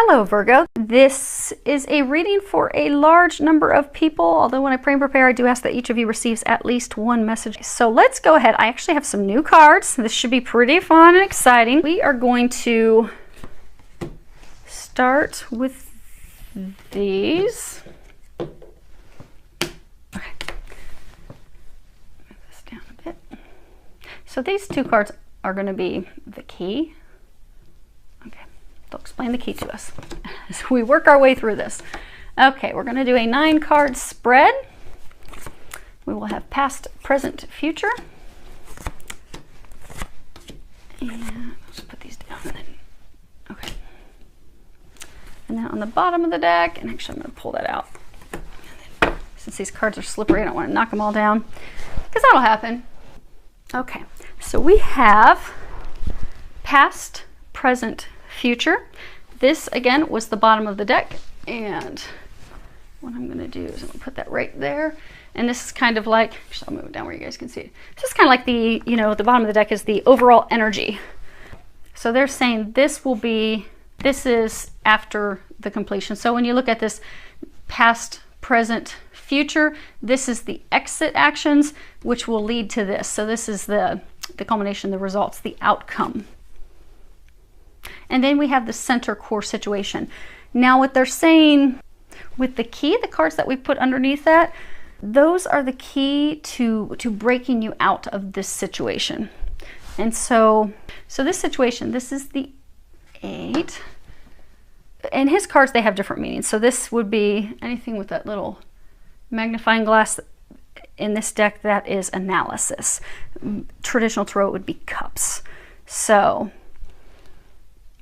Hello Virgo, this is a reading for a large number of people, although when I pray and prepare I do ask that each of you receives at least one message. So let's go ahead. I actually have some new cards. This should be pretty fun and exciting. We are going to start with these. Okay. Move this down a bit. So these two cards are going to be the key. They'll explain the key to us as we work our way through this. Okay, we're going to do a 9-card spread. We will have past, present, future. And let's put these down. And then, okay. And then on the bottom of the deck, and actually I'm going to pull that out. Then, since these cards are slippery, I don't want to knock them all down, because that'll happen. Okay, so we have past, present, future. This again was the bottom of the deck, and what I'm going to do is I'm going to put that right there. And this is kind of like, I'll move it down where you guys can see it. This is kind of like the, the bottom of the deck is the overall energy. So they're saying this is after the completion. So when you look at this past, present, future, this is the exit actions, which will lead to this. So this is the culmination, the results, the outcome. And then we have the center core situation. Now what they're saying with the key, the cards that we put underneath that, those are the key to breaking you out of this situation. And so this situation, this is the 8. And his cards, they have different meanings. So this would be anything with that little magnifying glass in this deck, that is analysis. Traditional tarot would be cups. So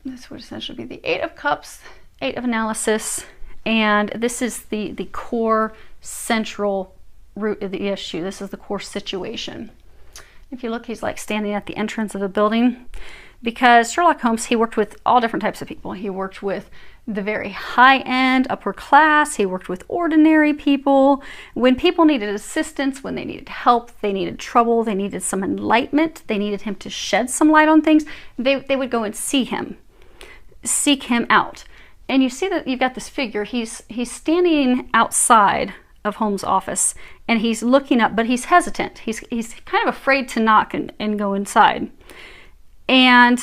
this would essentially be the 8 of Cups, 8 of Analysis, and this is the core central root of the issue. This is the core situation. If you look, he's like standing at the entrance of a building, because Sherlock Holmes, he worked with all different types of people. He worked with the very high-end, upper class. He worked with ordinary people. When people needed assistance, when they needed help, they needed trouble, they needed some enlightenment, they needed him to shed some light on things, they would go and see him. Seek him out. And you see that you've got this figure. He's standing outside of Holmes' office, and he's looking up, but he's hesitant. He's kind of afraid to knock and go inside. And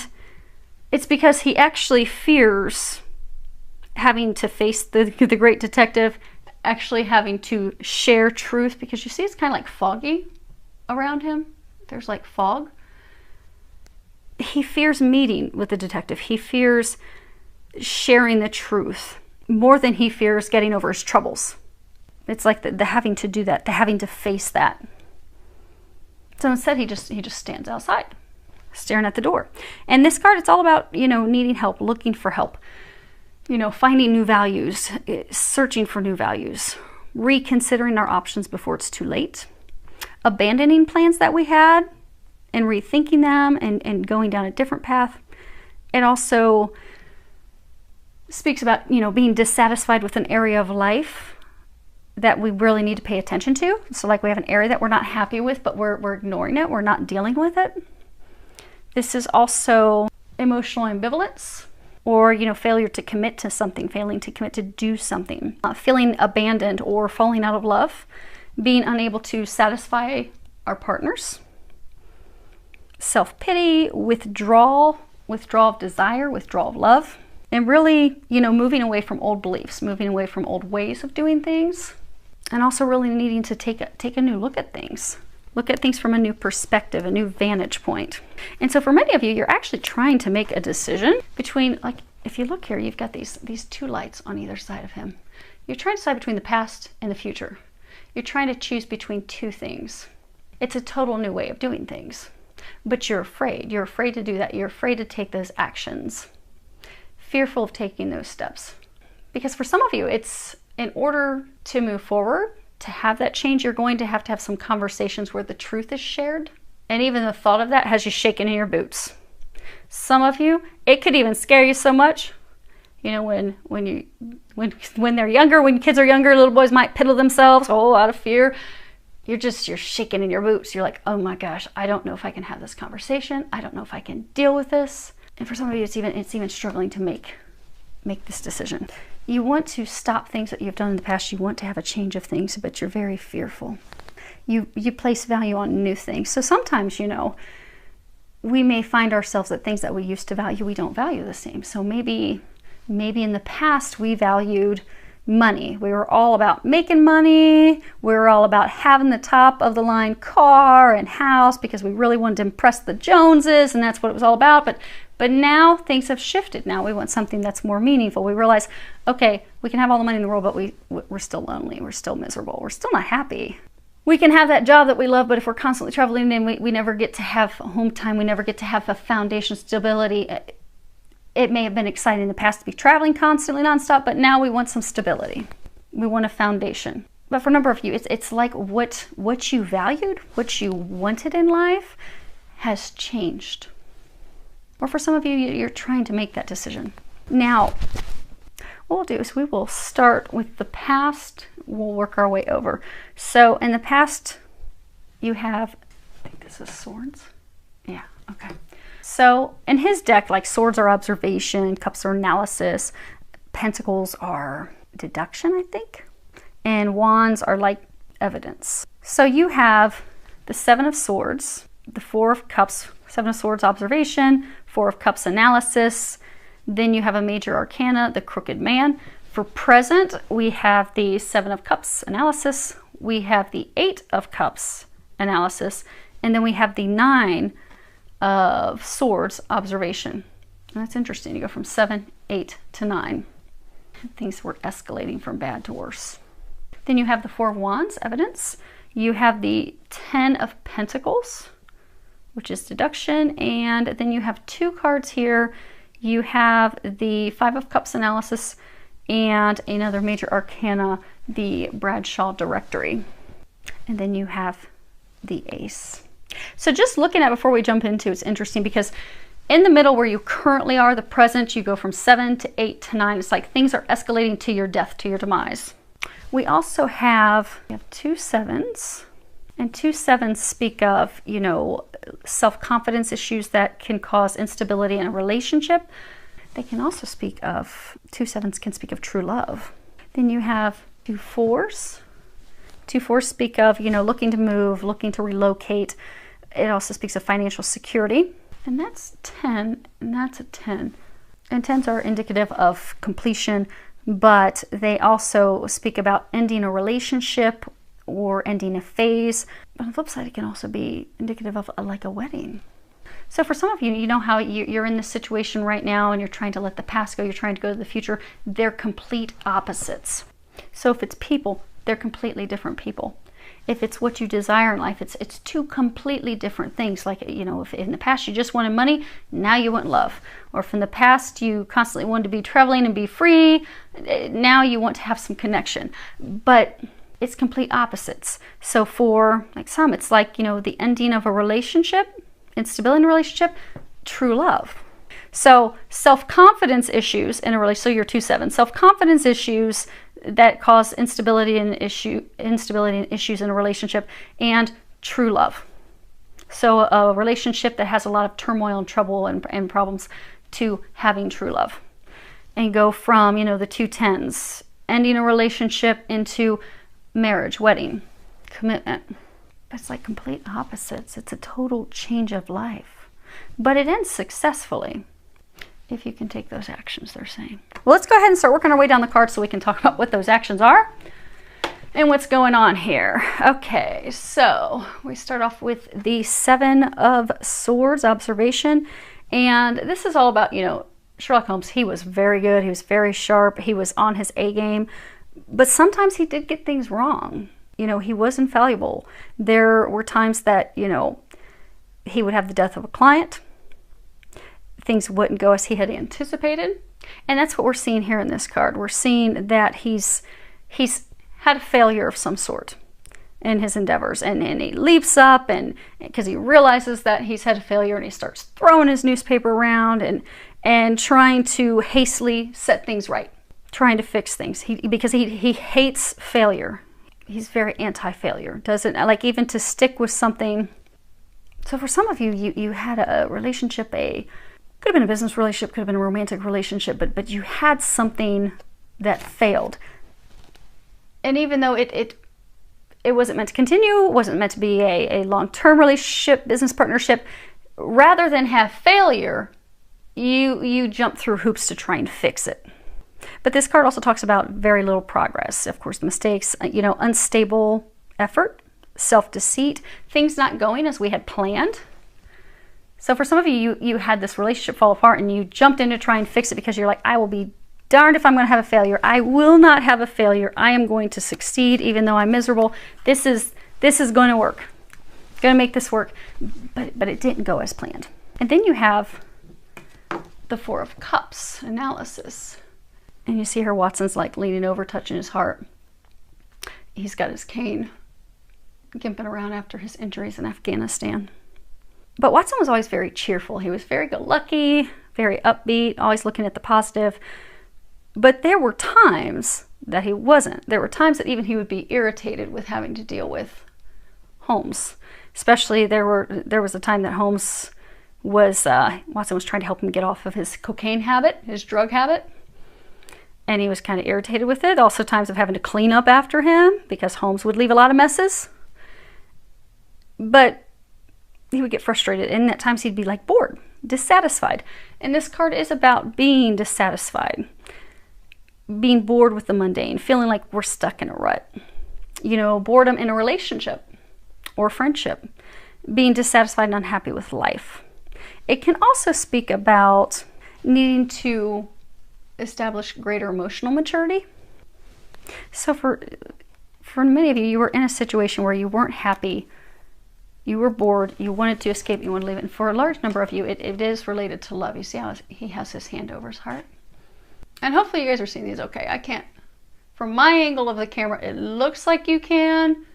it's because he actually fears having to face the great detective, actually having to share truth, because you see it's kind of like foggy around him. There's like fog. He fears meeting with the detective. He fears sharing the truth more than he fears getting over his troubles. It's like the having to do that, the having to face that. So instead, he just stands outside, staring at the door. And this card, it's all about, needing help, looking for help, finding new values, searching for new values, reconsidering our options before it's too late, abandoning plans that we had, and rethinking them and going down a different path. It also speaks about, being dissatisfied with an area of life that we really need to pay attention to. So like we have an area that we're not happy with, but we're ignoring it. We're not dealing with it. This is also emotional ambivalence, or, failure to commit to something, failing to commit to do something, feeling abandoned or falling out of love, being unable to satisfy our partners. Self-pity, withdrawal of desire, withdrawal of love, and really, moving away from old beliefs, moving away from old ways of doing things, and also really needing to take a new look at things from a new perspective, a new vantage point. And so for many of you, you're actually trying to make a decision between, like, if you look here, you've got these 2 lights on either side of him. You're trying to decide between the past and the future. You're trying to choose between 2 things. It's a total new way of doing things. But you're afraid. You're afraid to do that. You're afraid to take those actions. Fearful of taking those steps. Because for some of you, it's in order to move forward, to have that change, you're going to have some conversations where the truth is shared. And even the thought of that has you shaking in your boots. Some of you, it could even scare you so much. When they're younger, when kids are younger, little boys might piddle themselves, out of fear. You're shaking in your boots. You're like, oh my gosh, I don't know if I can have this conversation. I don't know if I can deal with this. And for some of you, it's even struggling to make make this decision. You want to stop things that you've done in the past. You want to have a change of things, but you're very fearful. You place value on new things. So sometimes, you know, we may find ourselves that things that we used to value, we don't value the same. So maybe in the past we valued money. We were all about making money. We were all about having the top of the line car and house because we really wanted to impress the Joneses, and that's what it was all about. But now things have shifted. Now we want something that's more meaningful. We realize, okay, we can have all the money in the world, but we're still lonely. We're still miserable. We're still not happy. We can have that job that we love, but if we're constantly traveling and we never get to have home time, we never get to have a foundation stability. It may have been exciting in the past to be traveling constantly nonstop, but now we want some stability. We want a foundation. But for a number of you, it's like what you valued, what you wanted in life has changed. Or for some of you, you're trying to make that decision. Now, what we'll do is we will start with the past. We'll work our way over. So in the past, you have, I think this is swords. Yeah, okay. So in his deck, like swords are observation, cups are analysis, pentacles are deduction, I think, and wands are like evidence. So you have the Seven of Swords, the Four of Cups, Seven of Swords observation, Four of Cups analysis. Then you have a major arcana, the Crooked Man. For present, we have the Seven of Cups analysis. We have the Eight of Cups analysis. And then we have the Nine of Swords observation. And that's interesting. You go from 7, 8 to 9. Things were escalating from bad to worse. Then you have the Four of Wands evidence. You have the Ten of Pentacles, which is deduction. And then you have two cards here. You have the Five of Cups analysis and another major arcana, the Bradshaw Directory. And then you have the Ace. So just looking at before we jump into it's interesting because in the middle where you currently are, the present, you go from 7 to 8 to 9. It's like things are escalating to your death, to your demise. We also have, two sevens, and two sevens speak of, you know, self-confidence issues that can cause instability in a relationship. They can also speak of, two sevens can speak of true love. Then you have two fours. Two fours speak of, you know, looking to move, looking to relocate. It also speaks of financial security. And that's 10, and that's a 10. And 10s are indicative of completion, but they also speak about ending a relationship or ending a phase. But on the flip side, it can also be indicative of like a wedding. So for some of you, you know how you're in this situation right now and you're trying to let the past go, you're trying to go to the future. They're complete opposites. So if it's people, they're completely different people. If it's what you desire in life, it's two completely different things. Like, you know, if in the past you just wanted money, now you want love. Or if in the past you constantly wanted to be traveling and be free, now you want to have some connection. But it's complete opposites. So for like some, it's like, you know, the ending of a relationship, instability in a relationship, true love. So self-confidence issues in a relationship, so you're 2-7, self-confidence issues that cause instability and issues in a relationship, and true love. So a relationship that has a lot of turmoil and trouble and problems to having true love. And go from, you know, the 2 10s, ending a relationship, into marriage, wedding, commitment. But it's like complete opposites. It's a total change of life. But it ends successfully if you can take those actions, they're saying. Well, let's go ahead and start working our way down the card so we can talk about what those actions are and what's going on here. Okay, so we start off with the Seven of Swords observation. And this is all about, you know, Sherlock Holmes. He was very good. He was very sharp. He was on his A game. But sometimes he did get things wrong. You know, he was infallible. There were times that, you know, he would have the death of a client. Things wouldn't go as he had anticipated. And that's what we're seeing here in this card. We're seeing that he's had a failure of some sort in his endeavors. And he leaps up, and because he realizes that he's had a failure, and he starts throwing his newspaper around and trying to hastily set things right, trying to fix things. Because he hates failure. He's very anti-failure. Doesn't like even to stick with something. So for some of you, you had a relationship, a Could have been a business relationship, could have been a romantic relationship, but you had something that failed. And even though it wasn't meant to continue, wasn't meant to be a long-term relationship, business partnership, rather than have failure, you jump through hoops to try and fix it. But this card also talks about very little progress. Of course, the mistakes, unstable effort, self-deceit, things not going as we had planned. So for some of you had this relationship fall apart and you jumped in to try and fix it because you're like, I will be darned if I'm going to have a failure. I will not have a failure. I am going to succeed even though I'm miserable. This is going to work. Going to make this work. But it didn't go as planned. And then you have the Four of Cups analysis. And you see her, Watson's like leaning over, touching his heart. He's got his cane, gimping around after his injuries in Afghanistan. But Watson was always very cheerful. He was very go-lucky, very upbeat, always looking at the positive. But there were times that he wasn't. There were times that even he would be irritated with having to deal with Holmes. Especially there was a time that Holmes was, Watson was trying to help him get off of his cocaine habit, his drug habit. And he was kind of irritated with it. Also times of having to clean up after him because Holmes would leave a lot of messes. But he would get frustrated, and at times he'd be like bored, dissatisfied. And this card is about being dissatisfied, being bored with the mundane, feeling like we're stuck in a rut. Boredom in a relationship or friendship, being dissatisfied and unhappy with life. It can also speak about needing to establish greater emotional maturity. So for many of you, you were in a situation where you weren't happy. You were bored, you wanted to escape, you wanted to leave it. And for a large number of you, it is related to love. You see how he has his hand over his heart? And hopefully you guys are seeing these okay. I can't, from my angle of the camera, it looks like you can,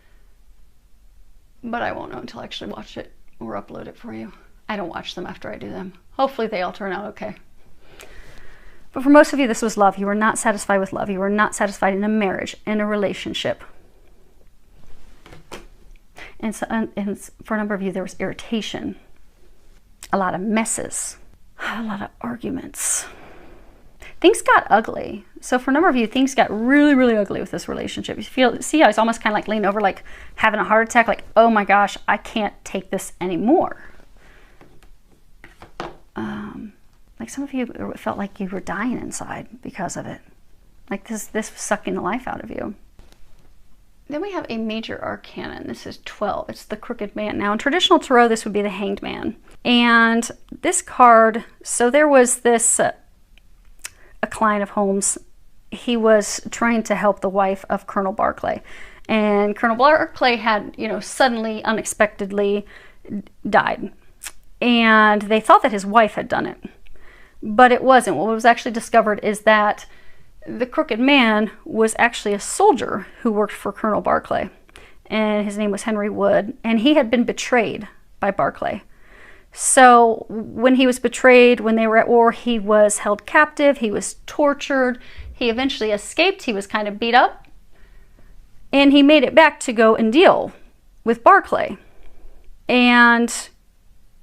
but I won't know until I actually watch it or upload it for you. I don't watch them after I do them. Hopefully they all turn out okay. But for most of you, this was love. You were not satisfied with love. You were not satisfied in a marriage, in a relationship. And for a number of you, there was irritation, a lot of messes, a lot of arguments. Things got ugly. So for a number of you, things got really, really ugly with this relationship. You see how he's almost kind of like leaning over, like having a heart attack, like, oh my gosh, I can't take this anymore. Like some of you felt like you were dying inside because of it. Like this was sucking the life out of you. Then we have a major arcana. This is 12. It's the Crooked Man. Now in traditional tarot, this would be the Hanged Man. And this card, so there was this, a client of Holmes. He was trying to help the wife of Colonel Barclay. And Colonel Barclay had, suddenly, unexpectedly died. And they thought that his wife had done it. But it wasn't. What was actually discovered is that the Crooked Man was actually a soldier who worked for Colonel Barclay. And his name was Henry Wood. And he had been betrayed by Barclay. So when he was betrayed, when they were at war, he was held captive. He was tortured. He eventually escaped. He was kind of beat up. And he made it back to go and deal with Barclay. And,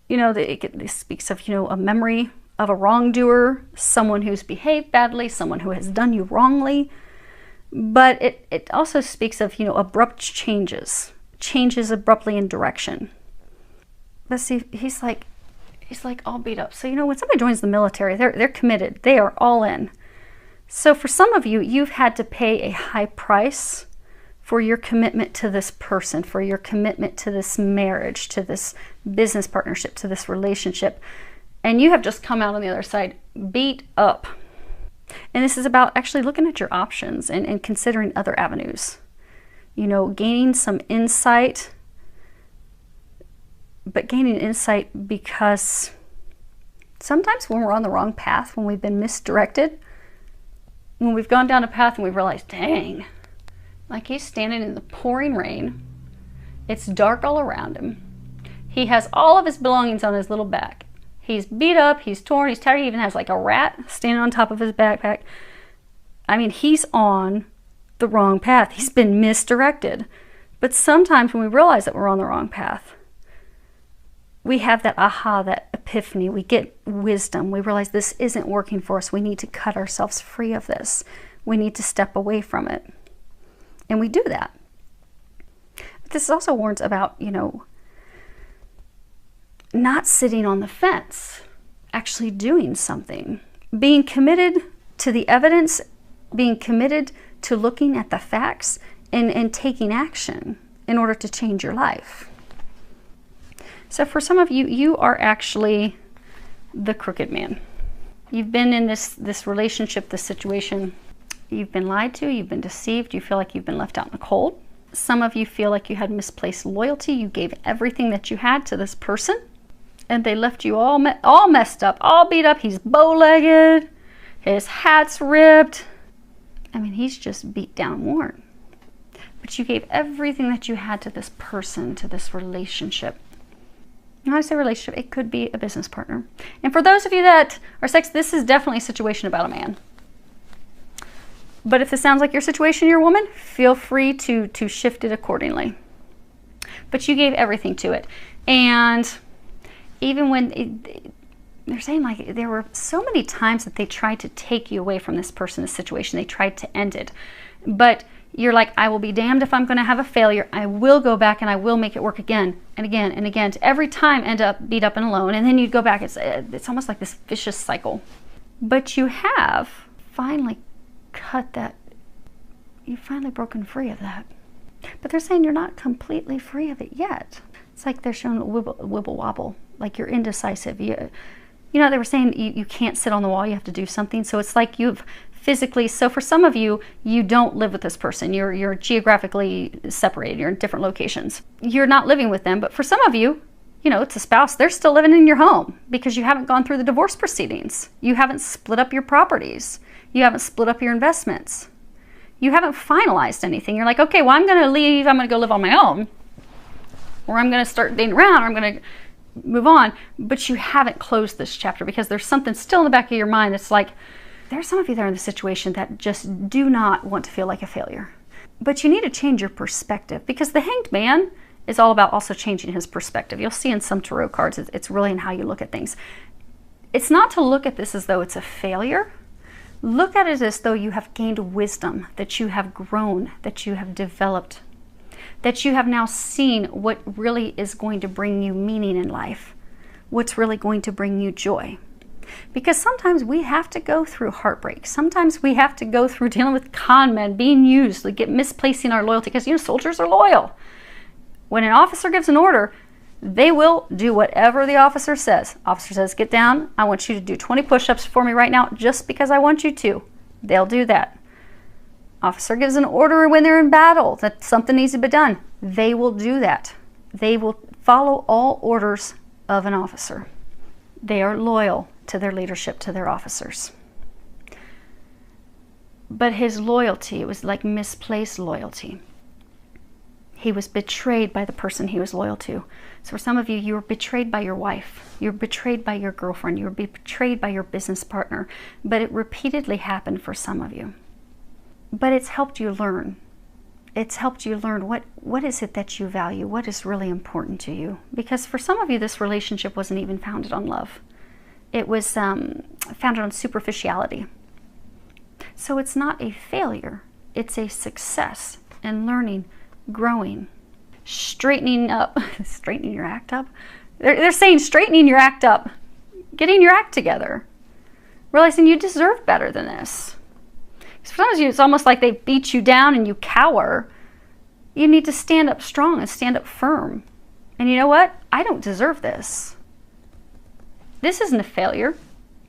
it speaks of, a memory of a wrongdoer, someone who's behaved badly, someone who has done you wrongly. But it also speaks of, abrupt changes abruptly in direction. But see, he's like all beat up. So, when somebody joins the military, they're committed. They are all in. So for some of you, you've had to pay a high price for your commitment to this person, for your commitment to this marriage, to this business partnership, to this relationship. And you have just come out on the other side beat up. And this is about actually looking at your options and considering other avenues. Gaining some insight. But gaining insight because sometimes when we're on the wrong path, when we've been misdirected, when we've gone down a path and we've realized, dang, like he's standing in the pouring rain. It's dark all around him. He has all of his belongings on his little back. He's beat up, he's torn, he's tired. He even has like a rat standing on top of his backpack. I mean, he's on the wrong path. He's been misdirected. But sometimes when we realize that we're on the wrong path, we have that aha, that epiphany. We get wisdom. We realize this isn't working for us. We need to cut ourselves free of this. We need to step away from it. And we do that. But this also warns about, you know, not sitting on the fence, actually doing something, being committed to the evidence, being committed to looking at the facts and taking action in order to change your life. So for some of you, you are actually the crooked man. You've been in this relationship, this situation. You've been lied to, you've been deceived, you feel like you've been left out in the cold. Some of you feel like you had misplaced loyalty. You gave everything that you had to this person, and they left you all messed up, all beat up. He's bow-legged, his hat's ripped. I mean, he's just beat down and worn. But you gave everything that you had to this person, to this relationship. When I say relationship, it could be a business partner. And for those of you that are sex, this is definitely a situation about a man. But if this sounds like your situation, you're a woman, feel free to shift it accordingly. But you gave everything to it. And even when they're saying, like, there were so many times that they tried to take you away from this person, this situation. They tried to end it. But you're like, I will be damned if I'm going to have a failure. I will go back and I will make it work again and again and again. To every time end up beat up and alone. And then you'd go back. It's almost like this vicious cycle. But you have finally cut that. You've finally broken free of that. But they're saying you're not completely free of it yet. It's like they're showing wibble wobble. Like you're indecisive. You know, they were saying you can't sit on the wall. You have to do something. So it's like you've physically, so for some of you, you don't live with this person. You're geographically separated. You're in different locations. You're not living with them. But for some of you, you know, it's a spouse. They're still living in your home because you haven't gone through the divorce proceedings. You haven't split up your properties. You haven't split up your investments. You haven't finalized anything. You're like, okay, well, I'm going to leave. I'm going to go live on my own. Or I'm going to start dating around. Or I'm going to move on. But you haven't closed this chapter because there's something still in the back of your mind that's like, there's some of you that are in the situation that just do not want to feel like a failure. But you need to change your perspective because the Hanged Man is all about also changing his perspective. You'll see in some tarot cards, it's really in how you look at things. It's not to look at this as though it's a failure. Look at it as though you have gained wisdom, that you have grown, that you have developed, that you have now seen what really is going to bring you meaning in life, what's really going to bring you joy. Because sometimes we have to go through heartbreak. Sometimes we have to go through dealing with con men, being used, like misplacing our loyalty. Because, you know, soldiers are loyal. When an officer gives an order, they will do whatever the officer says. Officer says, get down. I want you to do 20 push-ups for me right now just because I want you to. They'll do that. Officer gives an order when they're in battle that something needs to be done. They will do that. They will follow all orders of an officer. They are loyal to their leadership, to their officers. But his loyalty, it was like misplaced loyalty. He was betrayed by the person he was loyal to. So for some of you, you were betrayed by your wife. You were betrayed by your girlfriend. You were betrayed by your business partner. But it repeatedly happened for some of you. But it's helped you learn. It's helped you learn what is it that you value? What is really important to you? Because for some of you, this relationship wasn't even founded on love. It was founded on superficiality. So it's not a failure. It's a success in learning, growing, straightening up, straightening your act up. They're saying straightening your act up, getting your act together, realizing you deserve better than this. Because for some of you, it's almost like they beat you down and you cower. You need to stand up strong and stand up firm. And you know what? I don't deserve this. This isn't a failure.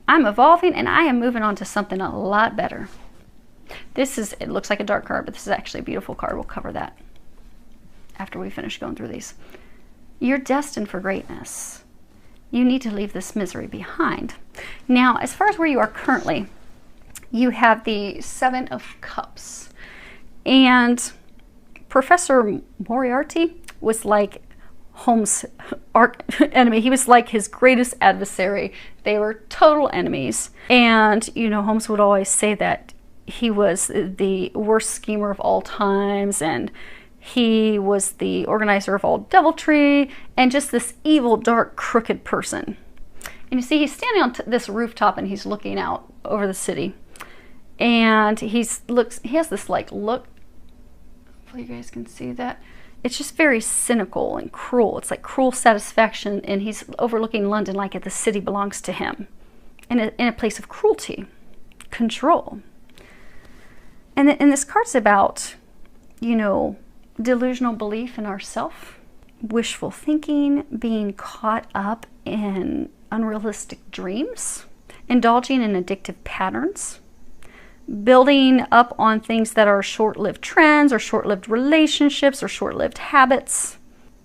I'm evolving and I am moving on to something a lot better. It looks like a dark card, but this is actually a beautiful card. We'll cover that after we finish going through these. You're destined for greatness. You need to leave this misery behind. Now, as far as where you are currently, you have the Seven of Cups. And Professor Moriarty was like Holmes' arch enemy. He was like his greatest adversary. They were total enemies. And, you know, Holmes would always say that he was the worst schemer of all times. And He was the organizer of all deviltry and just this evil, dark, crooked person. And you see, he's standing on this rooftop and he's looking out over the city. And he has this like look. Hopefully you guys can see that. It's just very cynical and cruel. It's like cruel satisfaction, and he's overlooking London like the city belongs to him. In a place of cruelty, control. And this card's about, you know, delusional belief in ourself, wishful thinking, being caught up in unrealistic dreams, indulging in addictive patterns, building up on things that are short-lived trends or short-lived relationships or short-lived habits,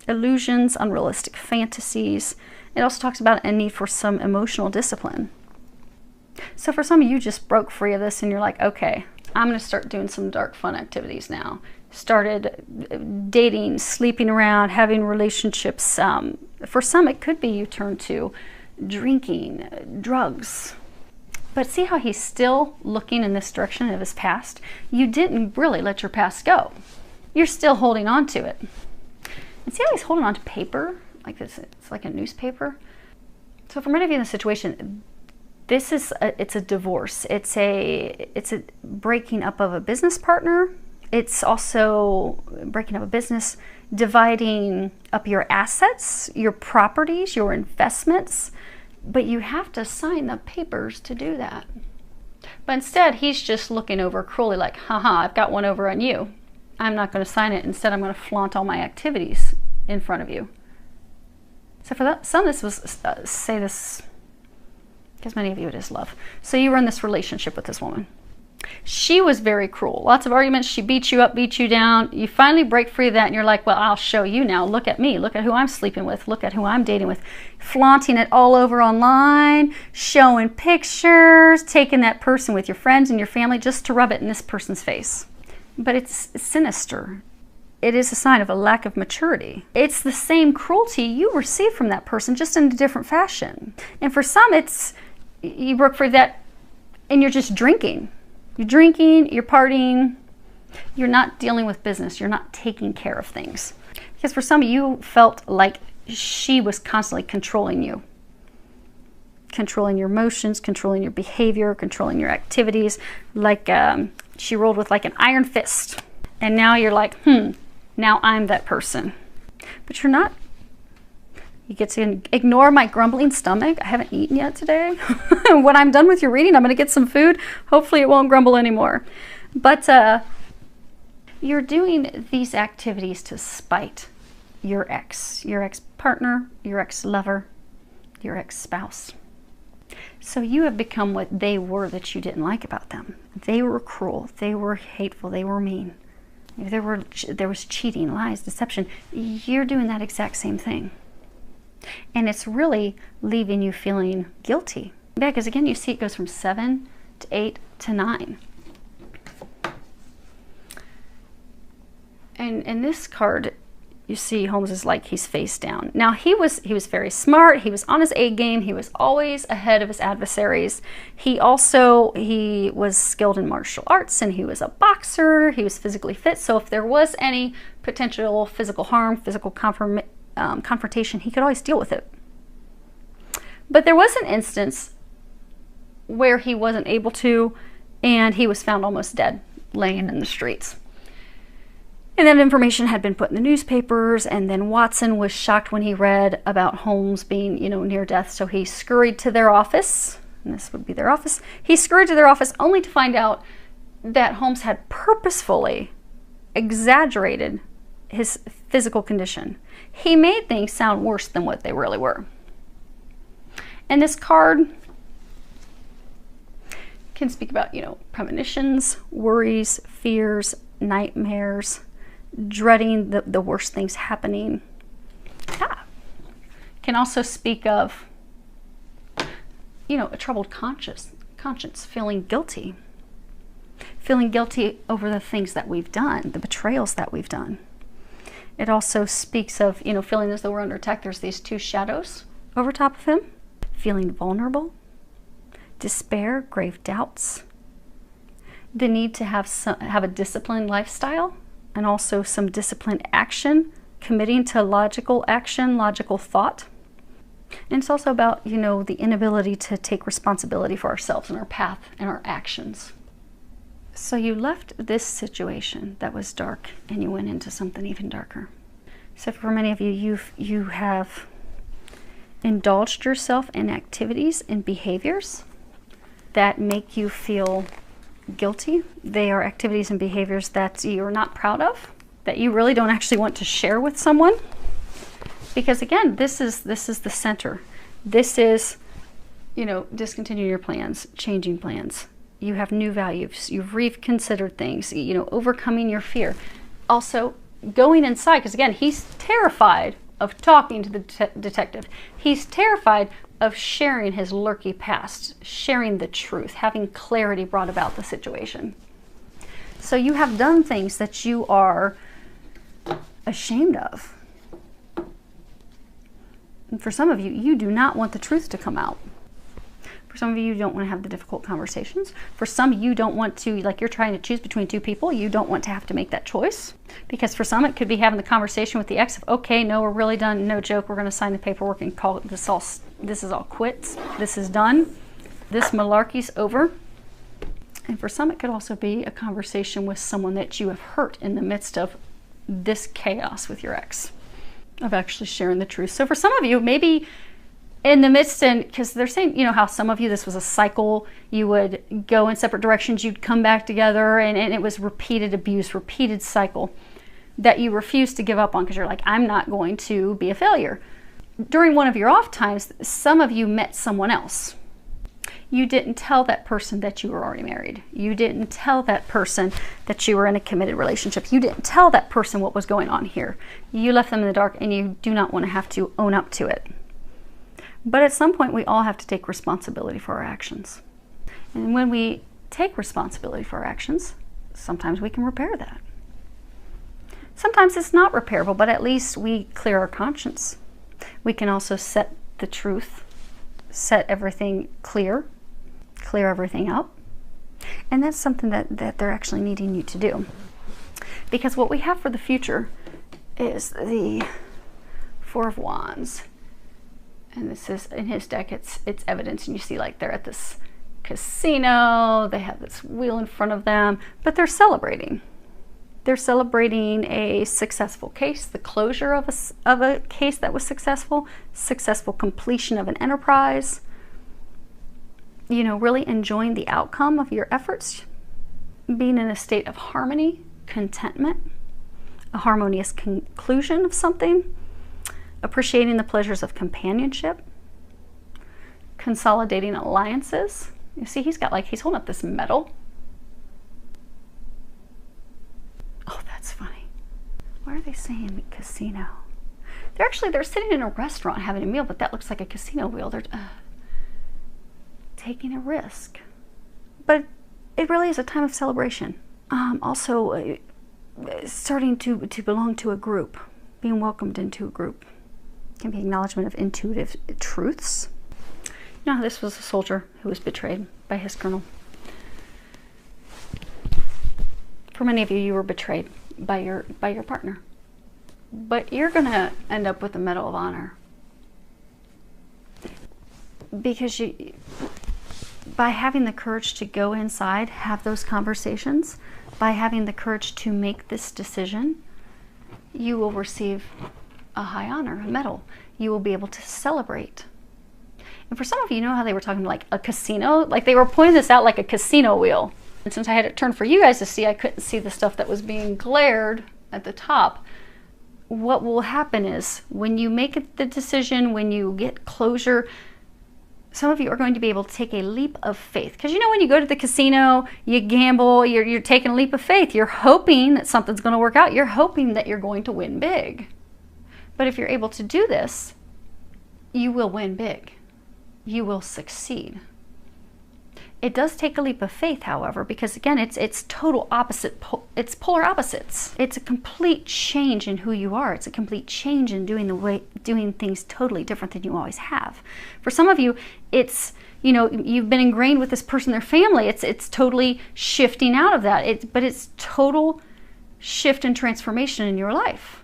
illusions, unrealistic fantasies. It also talks about a need for some emotional discipline. So for some of you, just broke free of this and you're like, okay, I'm going to start doing some dark fun activities now. Started dating, sleeping around, having relationships. For some, it could be you turn to drinking, drugs. But see how he's still looking in this direction of his past? You didn't really let your past go. You're still holding on to it. And see how he's holding on to paper? Like this, it's like a newspaper. So for many of you in this situation, this is it's a divorce. It's a breaking up of a business partner. It's also breaking up a business, dividing up your assets, your properties, your investments. But you have to sign the papers to do that. But instead, he's just looking over cruelly like, haha, I've got one over on you. I'm not going to sign it. Instead, I'm going to flaunt all my activities in front of you. So for that, some of this was, say this, because many of you it is love. So you were in this relationship with this woman. She was very cruel. Lots of arguments. She beat you up, beat you down. You finally break free of that and you're like, well, I'll show you now. Look at me. Look at who I'm sleeping with. Look at who I'm dating with. Flaunting it all over online, showing pictures, taking that person with your friends and your family just to rub it in this person's face. But it's sinister. It is a sign of a lack of maturity. It's the same cruelty you received from that person, just in a different fashion. And for some, it's you broke free of that and you're just drinking. You're drinking, you're partying, you're not dealing with business, you're not taking care of things. Because for some of you felt like she was constantly controlling you. Controlling your emotions, controlling your behavior, controlling your activities. Like she rolled with like an iron fist. And now you're like, now I'm that person. But you're not. You get to ignore my grumbling stomach. I haven't eaten yet today. When I'm done with your reading, I'm going to get some food. Hopefully it won't grumble anymore. But you're doing these activities to spite your ex-partner, your ex-lover, your ex-spouse. So you have become what they were that you didn't like about them. They were cruel. They were hateful. They were mean. There was cheating, lies, deception. You're doing that exact same thing. And it's really leaving you feeling guilty. Yeah, because again, you see it goes from 7 to 8 to 9. And in this card, you see Holmes is like he's face down. Now he was very smart. He was on his A game. He was always ahead of his adversaries. He was skilled in martial arts and he was a boxer. He was physically fit. So if there was any potential physical harm, physical confrontation, he could always deal with it. But there was an instance where he wasn't able to, and he was found almost dead, laying in the streets. And that information had been put in the newspapers, and then Watson was shocked when he read about Holmes being, near death, so he scurried to their office, and this would be their office. He scurried to their office only to find out that Holmes had purposefully exaggerated his physical condition. He made things sound worse than what they really were. And this card can speak about, premonitions, worries, fears, nightmares, dreading the worst things happening. Can also speak of, a troubled conscience, feeling guilty over the things that we've done, the betrayals that we've done. It also speaks of, feeling as though we're under attack. There's these two shadows over top of him. Feeling vulnerable, despair, grave doubts, the need to have a disciplined lifestyle, and also some disciplined action, committing to logical action, logical thought. And it's also about, you know, the inability to take responsibility for ourselves and our path and our actions. So you left this situation that was dark and you went into something even darker. So for many of you, you have indulged yourself in activities and behaviors that make you feel guilty. They are activities and behaviors that you're not proud of, that you really don't actually want to share with someone. Because again, this is the center. This is, you know, discontinuing your plans, changing plans. You have new values. You've reconsidered things, you know, overcoming your fear. Also, going inside, because again, he's terrified of talking to the detective. He's terrified of sharing his lurky past, sharing the truth, having clarity brought about the situation. So you have done things that you are ashamed of. And for some of you, you do not want the truth to come out. For some of you, you don't want to have the difficult conversations. For some, you don't want to, like you're trying to choose between two people, you don't want to have to make that choice. Because for some, it could be having the conversation with the ex of, okay, no, we're really done, no joke, we're going to sign the paperwork and call it this is all quits, this is done, this malarkey's over. And for some, it could also be a conversation with someone that you have hurt in the midst of this chaos with your ex, of actually sharing the truth. So for some of you, maybe in the midst, and because they're saying, you know, how some of you, this was a cycle, you would go in separate directions, you'd come back together, and it was repeated abuse, repeated cycle that you refuse to give up on because you're like, I'm not going to be a failure. During one of your off times, some of you met someone else. You didn't tell that person that you were already married. You didn't tell that person that you were in a committed relationship. You didn't tell that person what was going on here. You left them in the dark, and you do not want to have to own up to it. But at some point, we all have to take responsibility for our actions. And when we take responsibility for our actions, sometimes we can repair that. Sometimes it's not repairable, but at least we clear our conscience. We can also set the truth, set everything clear everything up. And that's something that they're actually needing you to do. Because what we have for the future is the Four of Wands. And this is, in his deck, it's evidence. And you see, like, they're at this casino. They have this wheel in front of them. But they're celebrating. They're celebrating a successful case, the closure of a case that was successful completion of an enterprise. You know, really enjoying the outcome of your efforts. Being in a state of harmony, contentment, a harmonious conclusion of something. Appreciating the pleasures of companionship, consolidating alliances. You see, he's holding up this medal. Oh, that's funny. Why are they saying casino? They're sitting in a restaurant having a meal, but that looks like a casino wheel. They're taking a risk. But it really is a time of celebration. Also, starting to belong to a group, being welcomed into a group. Can be acknowledgement of intuitive truths. Now, this was a soldier who was betrayed by his colonel. For many of you, you were betrayed by your partner. But you're going to end up with the Medal of Honor. Because by having the courage to go inside, have those conversations, by having the courage to make this decision, you will receive a high honor, a medal. You will be able to celebrate. And for some of you, know how they were talking like a casino? Like they were pointing this out like a casino wheel. And since I had it turned for you guys to see, I couldn't see the stuff that was being glared at the top. What will happen is when you make the decision, when you get closure, some of you are going to be able to take a leap of faith. Because you know when you go to the casino, you gamble, you're taking a leap of faith. You're hoping that something's going to work out. You're hoping that you're going to win big. But if you're able to do this, you will win big. You will succeed. It does take a leap of faith, however, because again, it's total opposite. It's polar opposites. It's a complete change in who you are. It's a complete change in doing things totally different than you always have. For some of you, it's, you know, you've been ingrained with this person, their family. It's totally shifting out of that. But it's total shift and transformation in your life,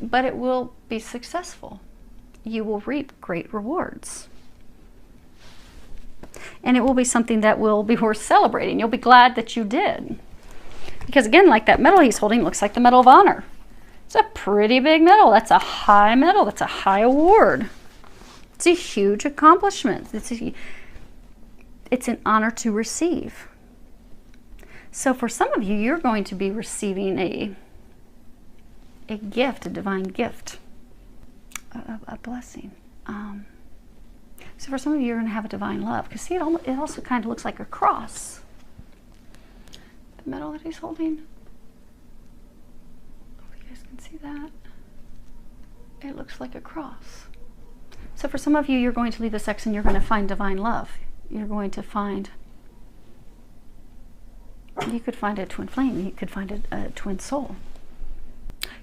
but it will be successful. You will reap great rewards. And it will be something that will be worth celebrating. You'll be glad that you did. Because again, like that medal he's holding looks like the Medal of Honor. It's a pretty big medal. That's a high medal. That's a high award. It's a huge accomplishment. It's an honor to receive. So for some of you, you're going to be receiving a gift, a divine gift, a blessing. So for some of you, you're going to have a divine love. Because see, it also kind of looks like a cross. The medal that he's holding. Oh, you guys can see that. It looks like a cross. So for some of you, you're going to leave the sex and you're going to find divine love. You're going to find, you could find a twin flame. You could find a twin soul.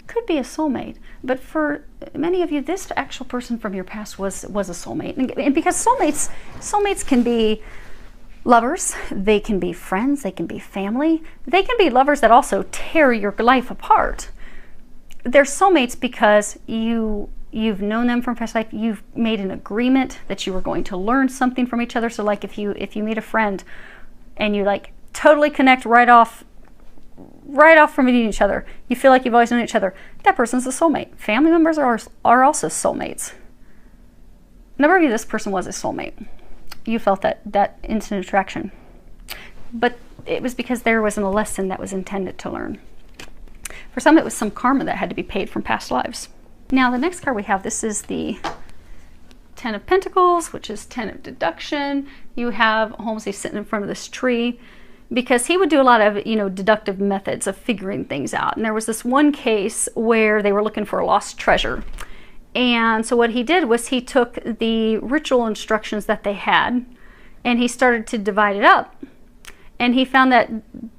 Could be a soulmate, but for many of you, this actual person from your past was a soulmate. And because soulmates can be lovers, they can be friends, they can be family, they can be lovers that also tear your life apart. They're soulmates because you've known them from past life. You've made an agreement that you were going to learn something from each other. So like if you meet a friend and you like totally connect right off from meeting each other, you feel like you've always known each other, that person's a soulmate. Family members are also soulmates. A number of you, this person was a soulmate. You felt that instant attraction. But it was because there wasn't a lesson that was intended to learn. For some, it was some karma that had to be paid from past lives. Now, the next card we have, this is the Ten of Pentacles, which is 10 of deduction. You have Holmes, he's sitting in front of this tree, because he would do a lot of, deductive methods of figuring things out. And there was this one case where they were looking for a lost treasure. And so what he did was he took the ritual instructions that they had and he started to divide it up. And he found that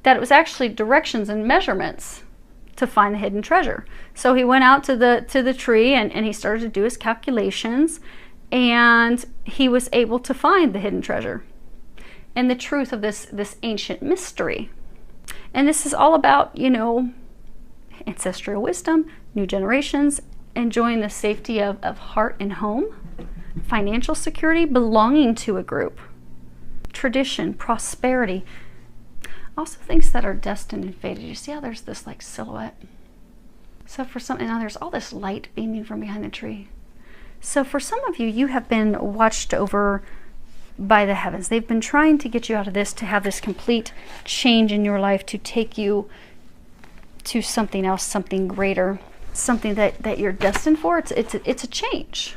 it was actually directions and measurements to find the hidden treasure. So he went out to the tree and he started to do his calculations, and he was able to find the hidden treasure and the truth of this ancient mystery. And this is all about, ancestral wisdom, new generations, enjoying the safety of heart and home, financial security, belonging to a group, tradition, prosperity. Also things that are destined and fated. You see how there's this like silhouette? So for some, and now there's all this light beaming from behind the tree. So for some of you, you have been watched over by the heavens. They've been trying to get you out of this, to have this complete change in your life, to take you to something else, something greater, something that you're destined for. It's a change.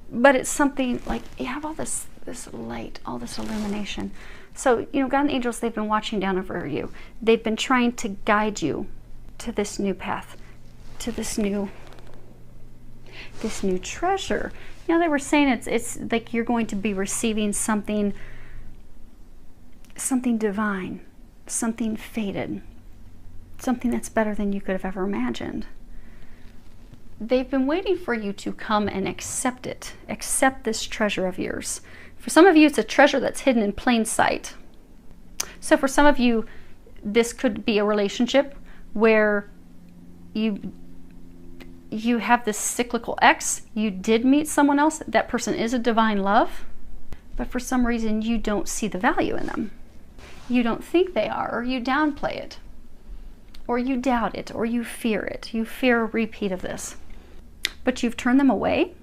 But it's something like you have all this light, all this illumination. So, God and angels, they've been watching down over you. They've been trying to guide you to this new path, to this new treasure. They were saying it's like you're going to be receiving something divine, something fated, something that's better than you could have ever imagined. They've been waiting for you to come and accept it, accept this treasure of yours. For some of you, it's a treasure that's hidden in plain sight. So for some of you, this could be a relationship where you have this cyclical ex. You did meet someone else. That person is a divine love, but for some reason you don't see the value in them. You don't think they are, or you downplay it, or you doubt it, or you fear it. You fear a repeat of this, but you've turned them away.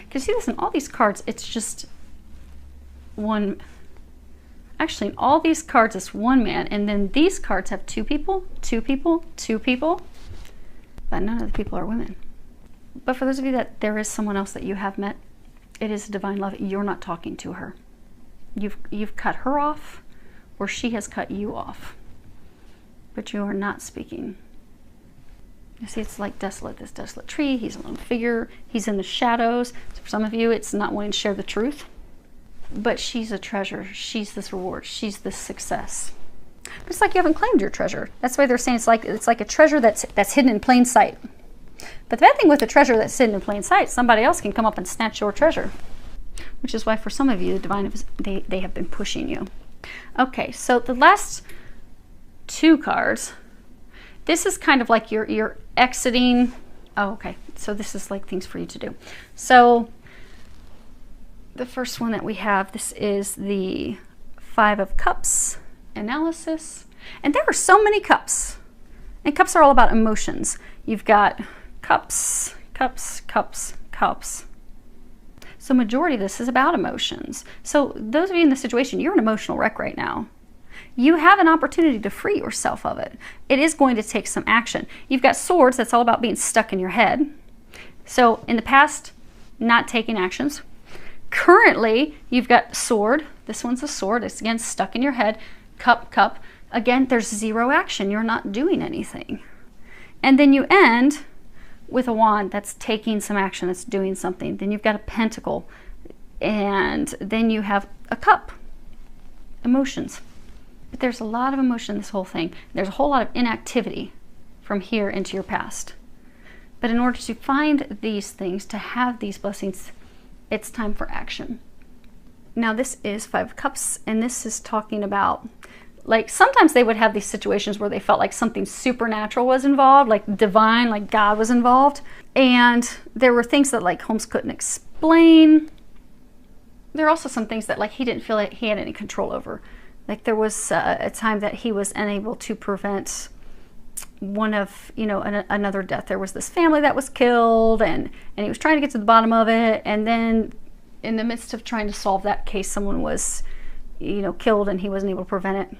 Because see, listen, all these cards, it's just one. Actually, in all these cards, it's one man, and then these cards have two people, two people, two people, but none of the people are women. But for those of you that there is someone else that you have met, it is a divine love. You're not talking to her. You've cut her off, or she has cut you off, but you are not speaking. You see, it's like desolate, this desolate tree. He's a lone figure. He's in the shadows. So for some of you, it's not wanting to share the truth. But she's a treasure. She's this reward. She's this success. But it's like you haven't claimed your treasure. That's why they're saying it's like a treasure that's hidden in plain sight. But the bad thing with a treasure that's hidden in plain sight, somebody else can come up and snatch your treasure. Which is why for some of you, the divine, they have been pushing you. Okay, so the last two cards This is kind of like you're exiting. Oh, okay. So this is like things for you to do. So the first one that we have, this is the Five of Cups analysis. And there are so many cups. And cups are all about emotions. You've got cups, cups, cups, cups. So majority of this is about emotions. So those of you in this situation, you're an emotional wreck right now. You have an opportunity to free yourself of it. It is going to take some action. You've got Swords, that's all about being stuck in your head. So in the past, not taking actions. Currently, you've got Sword. This one's a sword. It's again stuck in your head. Cup, cup. Again, there's zero action. You're not doing anything. And then you end with a Wand. That's taking some action. That's doing something. Then you've got a Pentacle. And then you have a Cup. Emotions. But there's a lot of emotion in this whole thing. There's a whole lot of inactivity from here into your past. But in order to find these things, to have these blessings, it's time for action. Now this is Five of Cups, and this is talking about, like, sometimes they would have these situations where they felt like something supernatural was involved, like divine, like God was involved. And there were things that like Holmes couldn't explain. There are also some things that like he didn't feel like he had any control over. Like there was a time that he was unable to prevent one of, another death. There was this family that was killed, and he was trying to get to the bottom of it. And then in the midst of trying to solve that case, someone was, killed, and he wasn't able to prevent it.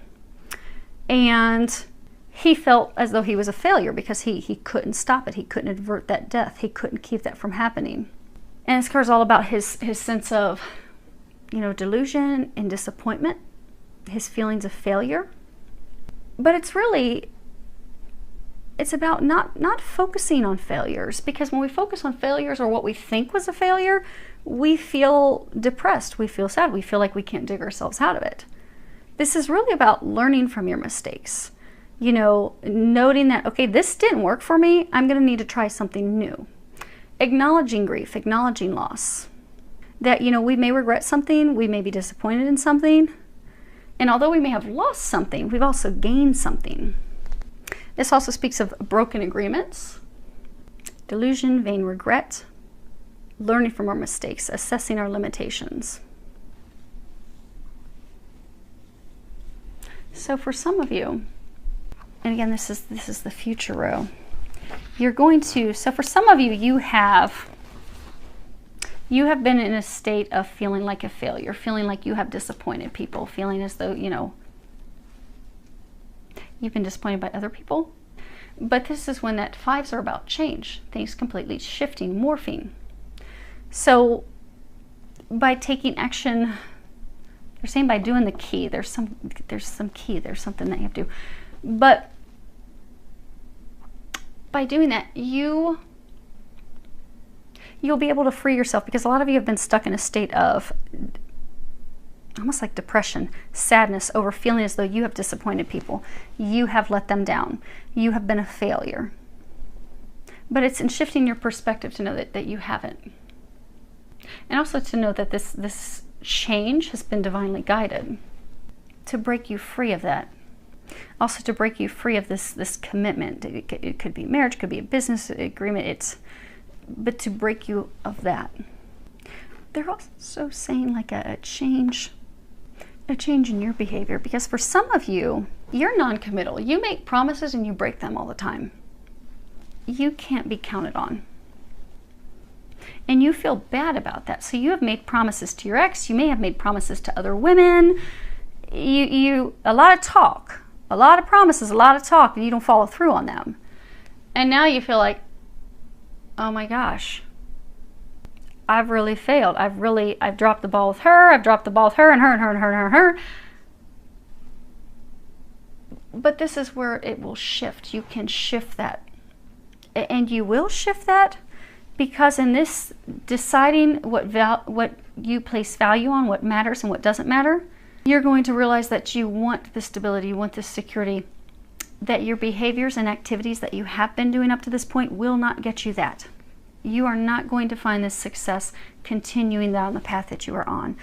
And he felt as though he was a failure because he couldn't stop it. He couldn't avert that death. He couldn't keep that from happening. And this card's all about his sense of, delusion and disappointment, his feelings of failure. But it's about not focusing on failures, because when we focus on failures or what we think was a failure, we feel depressed, we feel sad, we feel like we can't dig ourselves out of it. This is really about learning from your mistakes. Noting that, okay, this didn't work for me, I'm going to need to try something new. Acknowledging grief, acknowledging loss. That, we may regret something, we may be disappointed in something, and although we may have lost something, we've also gained something. This also speaks of broken agreements, delusion, vain regret, learning from our mistakes, assessing our limitations. So for some of you, and again, this is the future row, you're going to, so for some of you, you have been in a state of feeling like a failure, feeling like you have disappointed people, feeling as though, you've been disappointed by other people. But this is when that fives are about change, things completely shifting, morphing. So by taking action, they're saying by doing the key, there's some key, there's something that you have to do. But by doing that, you'll be able to free yourself, because a lot of you have been stuck in a state of almost like depression, sadness over feeling as though you have disappointed people. You have let them down. You have been a failure. But it's in shifting your perspective to know that you haven't. And also to know that this change has been divinely guided to break you free of that. Also to break you free of this commitment. It could be marriage, it could be a business agreement, but to break you of that. They're also saying like a change in your behavior, because for some of you, you're non-committal. You make promises and you break them all the time. You can't be counted on. And you feel bad about that. So you have made promises to your ex. You may have made promises to other women. A lot of talk, a lot of promises, a lot of talk, and you don't follow through on them. And now you feel like, oh my gosh, I've really failed. I've dropped the ball with her. I've dropped the ball with her and her and her and her and her and her. But this is where it will shift. You can shift that. And you will shift that, because in this deciding what you place value on, what matters and what doesn't matter, you're going to realize that you want the stability, you want the security, that your behaviors and activities that you have been doing up to this point will not get you that. You are not going to find this success continuing down the path that you are on.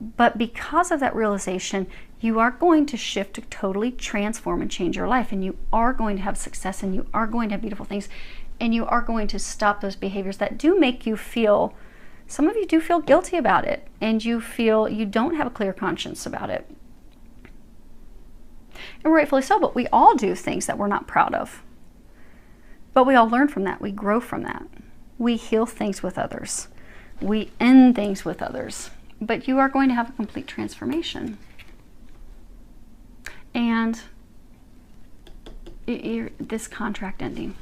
But because of that realization, You are going to shift to totally transform and change your life, and you are going to have success, and you are going to have beautiful things, and you are going to stop those behaviors that do make you feel, some of you do feel guilty about it, and you feel you don't have a clear conscience about it. And rightfully so, but we all do things that we're not proud of. But we all learn from that. We grow from that. We heal things with others. We end things with others. But you are going to have a complete transformation. And this contract ending.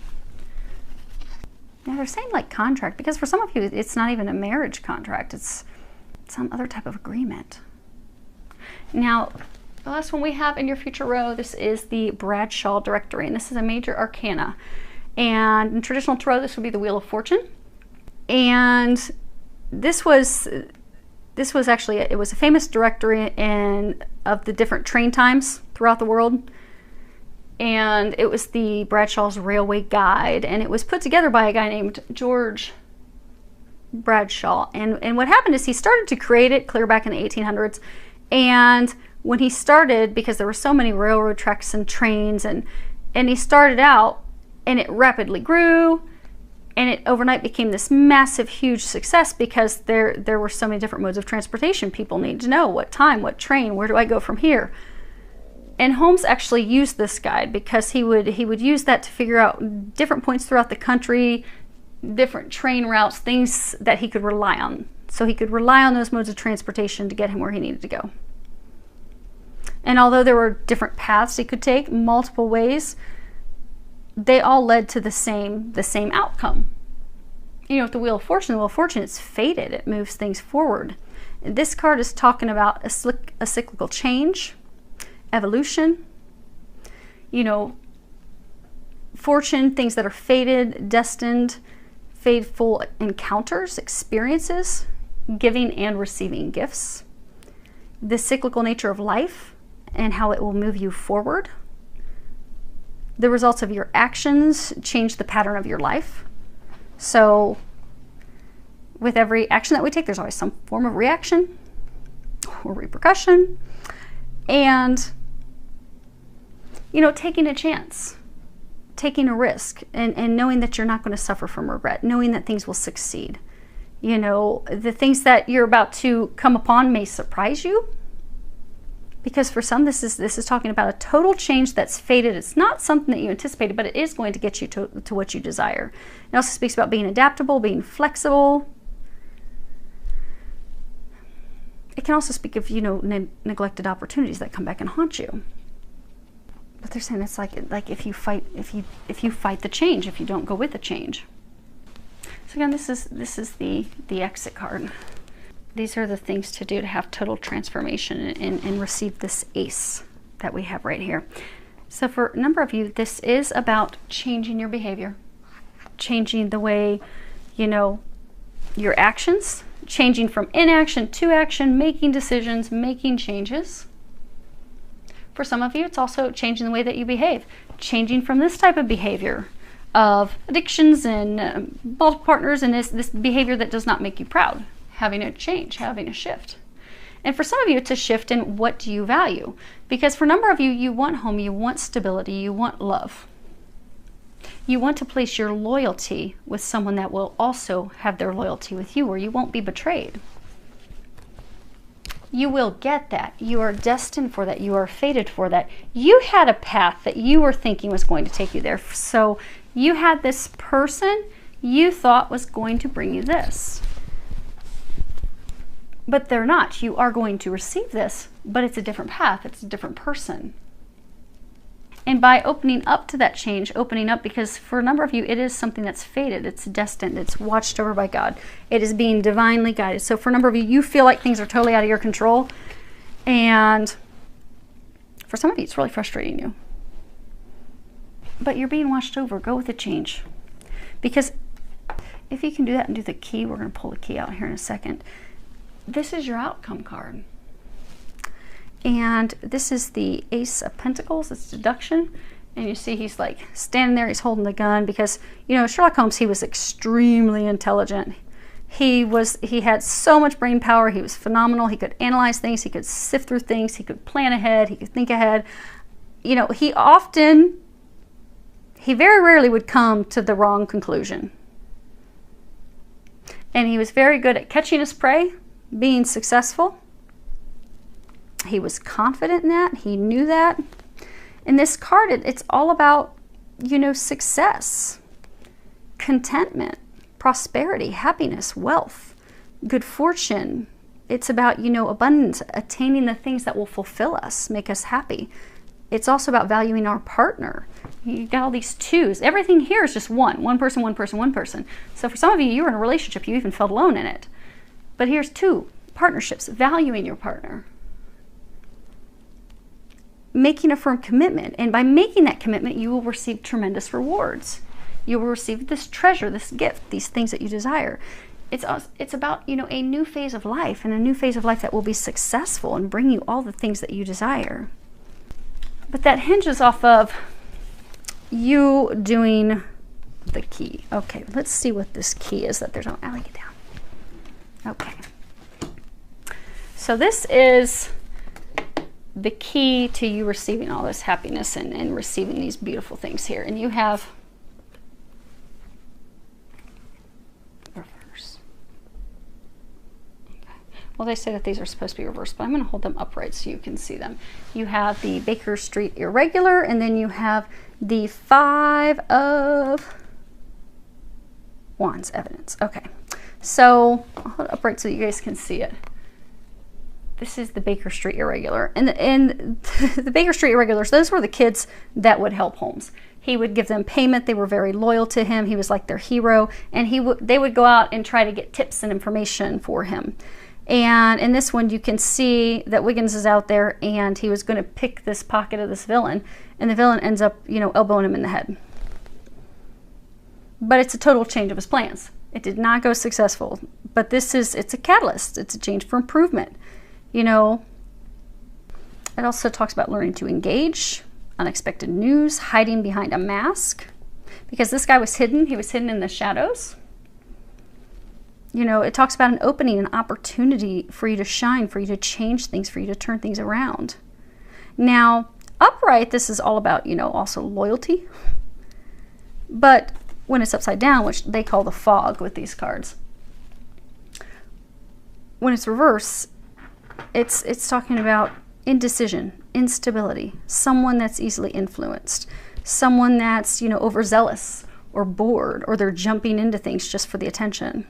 Now they're saying like contract, because for some of you, it's not even a marriage contract. It's some other type of agreement. Now, the last one we have in your future row, this is the Bradshaw Directory, and this is a major arcana. And in traditional tarot, this would be the Wheel of Fortune. And this was actually, it was a famous directory of the different train times throughout the world. And it was the Bradshaw's Railway Guide, and it was put together by a guy named George Bradshaw. And what happened is he started to create it clear back in the 1800s. And when he started, because there were so many railroad tracks and trains, and he started out, and it rapidly grew, and it overnight became this massive, huge success, because there were so many different modes of transportation. People need to know what time, what train, where do I go from here? And Holmes actually used this guide because he would use that to figure out different points throughout the country, different train routes, things that he could rely on. So he could rely on those modes of transportation to get him where he needed to go. And although there were different paths he could take, multiple ways, they all led to the same outcome. You know, with the Wheel of Fortune, it's fated. It moves things forward. And this card is talking about a cyclical change, evolution, you know, fortune, things that are fated, destined, fateful encounters, experiences, giving and receiving gifts, the cyclical nature of life and how it will move you forward. The results of your actions change the pattern of your life. So with every action that we take, there's always some form of reaction or repercussion. And, you know, taking a chance, taking a risk, and knowing that you're not going to suffer from regret, knowing that things will succeed. You know, the things that you're about to come upon may surprise you, because for some, this is talking about a total change that's fated. It's not something that you anticipated, but it is going to get you to what you desire. It also speaks about being adaptable, being flexible. It can also speak of, you know, neglected opportunities that come back and haunt you. But they're saying it's like if you fight the change, if you don't go with the change. So again, this is the exit card. These are the things to do to have total transformation and receive this ace that we have right here. So for a number of you, this is about changing your behavior, changing the way, you know, your actions, changing from inaction to action, making decisions, making changes. For some of you, it's also changing the way that you behave, changing from this type of behavior of addictions and multiple partners and this behavior that does not make you proud. Having a change, having a shift. And for some of you, it's a shift in what do you value. Because for a number of you, you want home, you want stability, you want love. You want to place your loyalty with someone that will also have their loyalty with you, where you won't be betrayed. You will get that. You are destined for that. You are fated for that. You had a path that you were thinking was going to take you there. So you had this person you thought was going to bring you this. But they're not. You are going to receive this, but it's a different path. It's a different person. And by opening up to that change, opening up, because for a number of you, it is something that's fated. It's destined. It's watched over by God. It is being divinely guided. So for a number of you, you feel like things are totally out of your control. And for some of you, it's really frustrating you. But you're being watched over. Go with the change. Because if you can do that and do the key, we're going to pull the key out here in a second. This is your outcome card. And this is the Ace of Pentacles. It's deduction. And you see he's like standing there, he's holding the gun because, you know, Sherlock Holmes, he was extremely intelligent. He had so much brain power. He was phenomenal. He could analyze things. He could sift through things. He could plan ahead. He could think ahead. You know, he very rarely would come to the wrong conclusion. And he was very good at catching his prey, being successful. He was confident in that. He knew that. In this card, it's all about, you know, success, contentment, prosperity, happiness, wealth, good fortune. It's about, you know, abundance, attaining the things that will fulfill us, make us happy. It's also about valuing our partner. You got all these twos. Everything here is just one person, one person, one person. So for some of you, you were in a relationship, you even felt alone in it. But here's two partnerships, valuing your partner, making a firm commitment. And by making that commitment, you will receive tremendous rewards. You will receive this treasure, this gift, these things that you desire. It's about, you know, a new phase of life, and a new phase of life that will be successful and bring you all the things that you desire. But that hinges off of you doing the key. Okay, let's see what this key is that there's no, I'll get down. Okay. So this is the key to you receiving all this happiness and receiving these beautiful things here. And you have reverse. Okay. Well, they say that these are supposed to be reversed, but I'm going to hold them upright so you can see them. You have the Baker Street irregular, and then you have the 5 of Wands evidence. Okay. So I'll hold it upright so you guys can see it. This is the Baker Street irregular. And the Baker Street irregulars, those were the kids that would help Holmes. He would give them payment. They were very loyal to him. He was like their hero. And they would go out and try to get tips and information for him. And in this one, you can see that Wiggins is out there, and he was going to pick this pocket of this villain. And the villain ends up, you know, elbowing him in the head. But it's a total change of his plans. It did not go successful. But it's a catalyst. It's a change for improvement. You know, it also talks about learning to engage, unexpected news, hiding behind a mask. Because this guy was hidden. He was hidden in the shadows. You know, it talks about an opening, an opportunity for you to shine, for you to change things, for you to turn things around. Now, upright, this is all about, you know, also loyalty. But when it's upside down, which they call the fog with these cards, when it's reverse, it's talking about indecision, instability, someone that's easily influenced, someone that's, you know, overzealous or bored, or they're jumping into things just for the attention,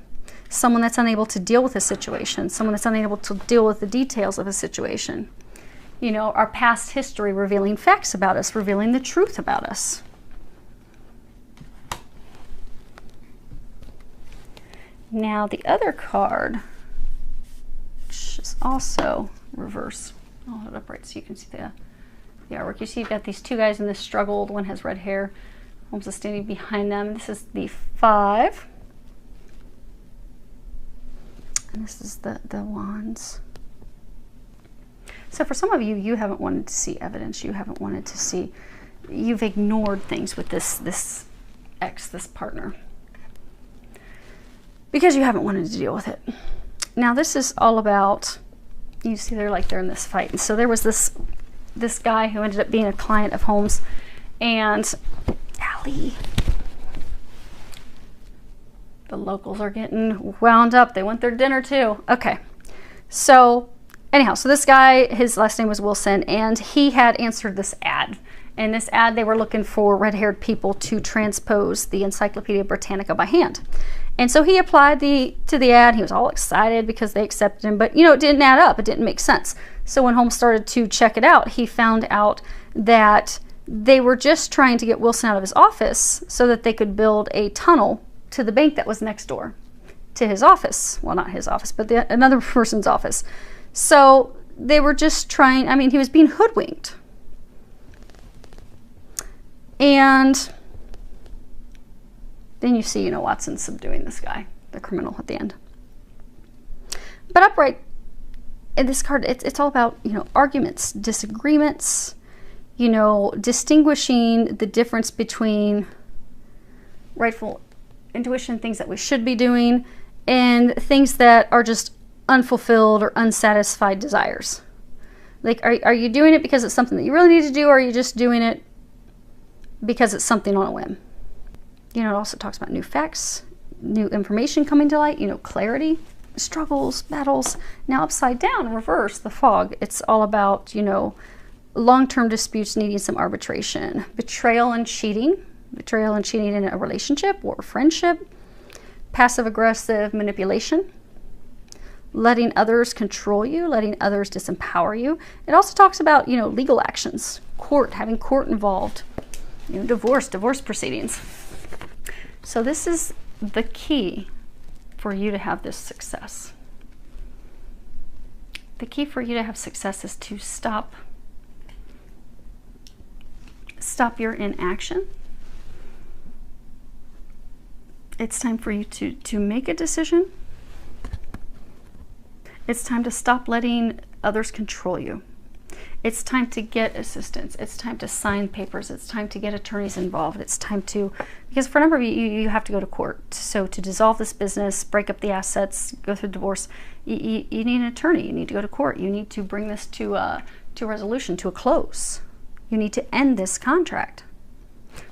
someone that's unable to deal with a situation, someone that's unable to deal with the details of a situation. You know, our past history revealing facts about us, revealing the truth about us. Now the other card, which is also reverse. I'll hold it upright so you can see the artwork. You see you've got these two guys in this struggle. One has red hair. Holmes is standing behind them. This is the 5. And this is the Wands. So for some of you, you haven't wanted to see evidence. You haven't wanted to see, you've ignored things with this ex, this partner, because you haven't wanted to deal with it. Now this is all about, you see they're in this fight. And so there was this guy who ended up being a client of Holmes, and Allie, the locals are getting wound up. They want their dinner too. Okay. So anyhow, so this guy, his last name was Wilson, and he had answered this ad. In this ad, they were looking for red-haired people to transpose the Encyclopedia Britannica by hand. And so he applied to the ad. He was all excited because they accepted him, but you know, it didn't add up. It didn't make sense. So when Holmes started to check it out, he found out that they were just trying to get Wilson out of his office so that they could build a tunnel to the bank that was next door to his office. Well, not his office, but another person's office. So they were just trying, I mean, he was being hoodwinked. And then you see, you know, Watson subduing this guy, the criminal, at the end. But upright, in this card, it's all about, you know, arguments, disagreements, you know, distinguishing the difference between rightful intuition, things that we should be doing, and things that are just unfulfilled or unsatisfied desires. Like, are you doing it because it's something that you really need to do, or are you just doing it because it's something on a whim? You know, it also talks about new facts, new information coming to light, you know, clarity, struggles, battles. Now upside down, reverse, the fog, it's all about, you know, long-term disputes needing some arbitration, betrayal and cheating in a relationship or a friendship, passive-aggressive manipulation, letting others control you, letting others disempower you. It also talks about, you know, legal actions, having court involved, you know, divorce proceedings. So this is the key for you to have this success. The key for you to have success is to stop your inaction. It's time for you to make a decision. It's time to stop letting others control you. It's time to get assistance. It's time to sign papers. It's time to get attorneys involved. It's time to, because for a number of you, you have to go to court. So to dissolve this business, break up the assets, go through divorce, you need an attorney. You need to go to court. You need to bring this to a resolution, to a close. You need to end this contract,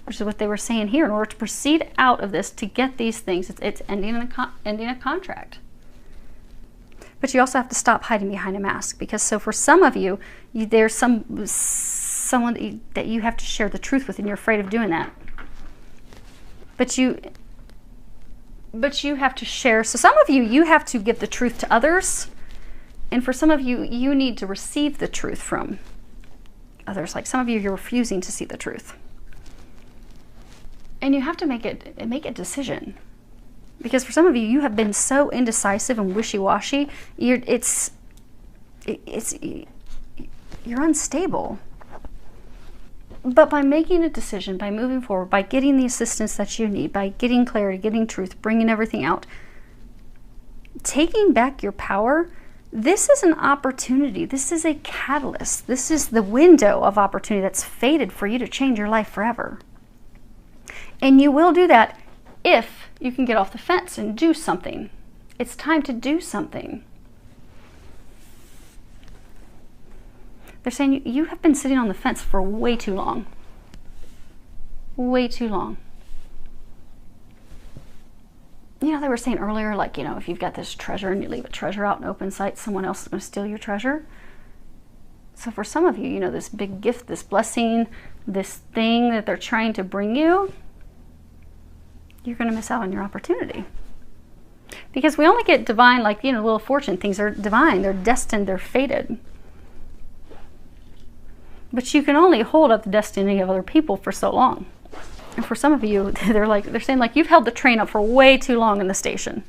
which is what they were saying here. In order to proceed out of this, to get these things, it's ending a contract. But you also have to stop hiding behind a mask, because so for some of you, there's someone that you have to share the truth with, and you're afraid of doing that. But you have to share. So some of you have to give the truth to others, and for some of you, you need to receive the truth from others. Like some of you, you're refusing to see the truth, and you have to make a decision. Because for some of you, you have been so indecisive and wishy-washy, you're unstable. But by making a decision, by moving forward, by getting the assistance that you need, by getting clarity, getting truth, bringing everything out, taking back your power, this is an opportunity. This is a catalyst. This is the window of opportunity that's fated for you to change your life forever. And you will do that if you can get off the fence and do something. It's time to do something. They're saying you have been sitting on the fence for way too long. Way too long. You know, they were saying earlier, like, you know, if you've got this treasure and you leave a treasure out in open sight, someone else is going to steal your treasure. So for some of you, you know, this big gift, this blessing, this thing that they're trying to bring you, you're going to miss out on your opportunity. Because we only get divine, like, you know, Wheel of Fortune, things are divine, they're destined, they're fated. But you can only hold up the destiny of other people for so long. And for some of you, they're saying, like, you've held the train up for way too long in the station.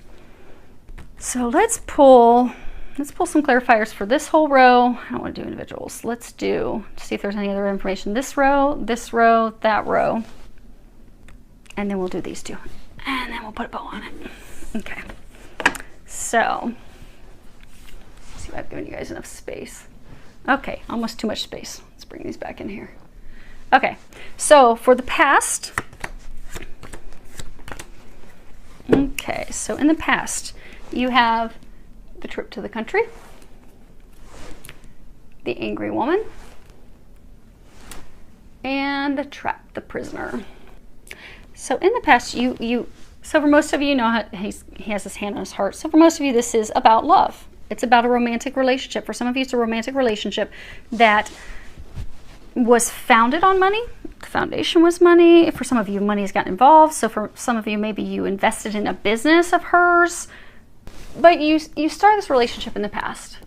So let's pull some clarifiers for this whole row. I don't want to do individuals. Let's see if there's any other information. This row, that row. And then we'll do these two. And then we'll put a bow on it. Okay. So, let's see if I've given you guys enough space. Okay, almost too much space. Let's bring these back in here. Okay, so for the past. Okay, so in the past, you have the trip to the country, the angry woman, and the trap, the prisoner. So in the past, so for most of you, know how he has his hand on his heart. So for most of you, this is about love. It's about a romantic relationship. For some of you, it's a romantic relationship that was founded on money. The foundation was money. For some of you, money has gotten involved. So for some of you, maybe you invested in a business of hers. But you started this relationship in the past.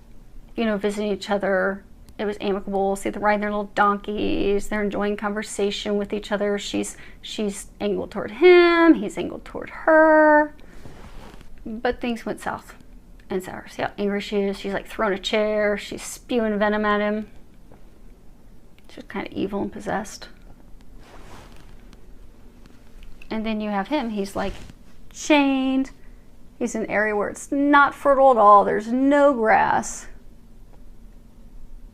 You know, visiting each other. It was amicable. See, they're riding their little donkeys. They're enjoying conversation with each other. She's angled toward him. He's angled toward her. But things went south and sour. See how angry she is? She's like throwing a chair. She's spewing venom at him. She's kind of evil and possessed. And then you have him. He's like chained. He's in an area where it's not fertile at all. There's no grass.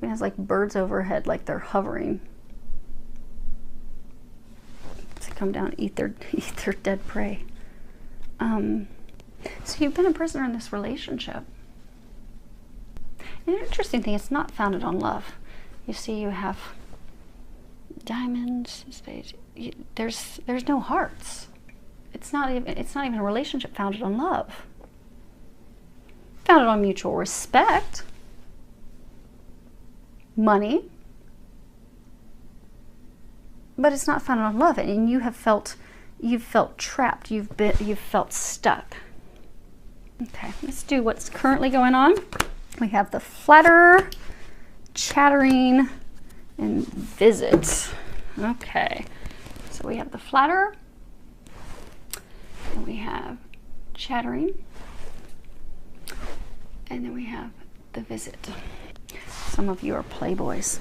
It has like birds overhead, like they're hovering to come down and eat their dead prey. So you've been a prisoner in this relationship. And the interesting thing, it's not founded on love. You see, you have diamonds, spades. There's no hearts. It's not even a relationship founded on love. Founded on mutual respect, money, but it's not founded on love. And you've felt trapped. You've felt stuck. Okay, let's do what's currently going on. We have the flatterer, chattering, and visit. Okay, so we have the flatterer, and we have chattering, and then we have the visit. Some of you are playboys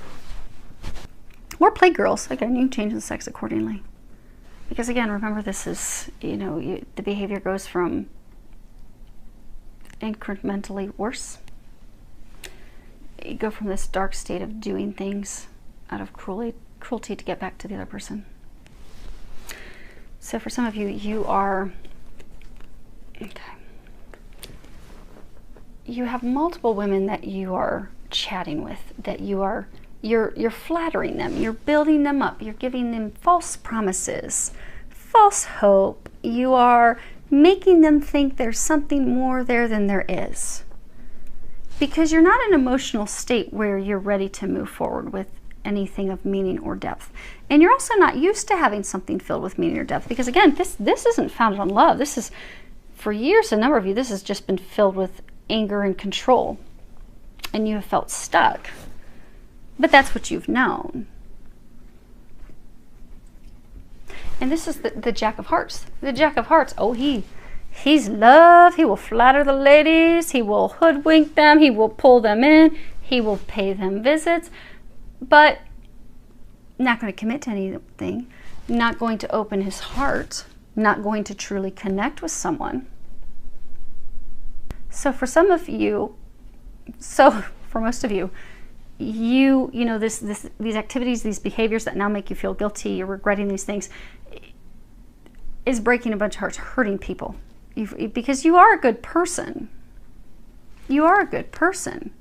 or playgirls. Again, you can change the sex accordingly. Because again, remember, this is, the behavior goes from incrementally worse. You go from this dark state of doing things out of cruelty to get back to the other person. So for some of you, you are, okay, you have multiple women that you are chatting with, that you're flattering them, you're building them up, you're giving them false promises, false hope. You are making them think there's something more there than there is. Because you're not in an emotional state where you're ready to move forward with anything of meaning or depth. And you're also not used to having something filled with meaning or depth. Because again, this isn't founded on love. This is, for years, a number of you, this has just been filled with anger and control. And you have felt stuck. But that's what you've known. And this is the Jack of Hearts. The Jack of Hearts, oh, he's love. He will flatter the ladies. He will hoodwink them. He will pull them in. He will pay them visits. But not going to commit to anything. Not going to open his heart. Not going to truly connect with someone. So for some of you, for most of you, these activities, these behaviors that now make you feel guilty, you're regretting these things, is breaking a bunch of hearts, hurting people. Because you are a good person. You are a good person.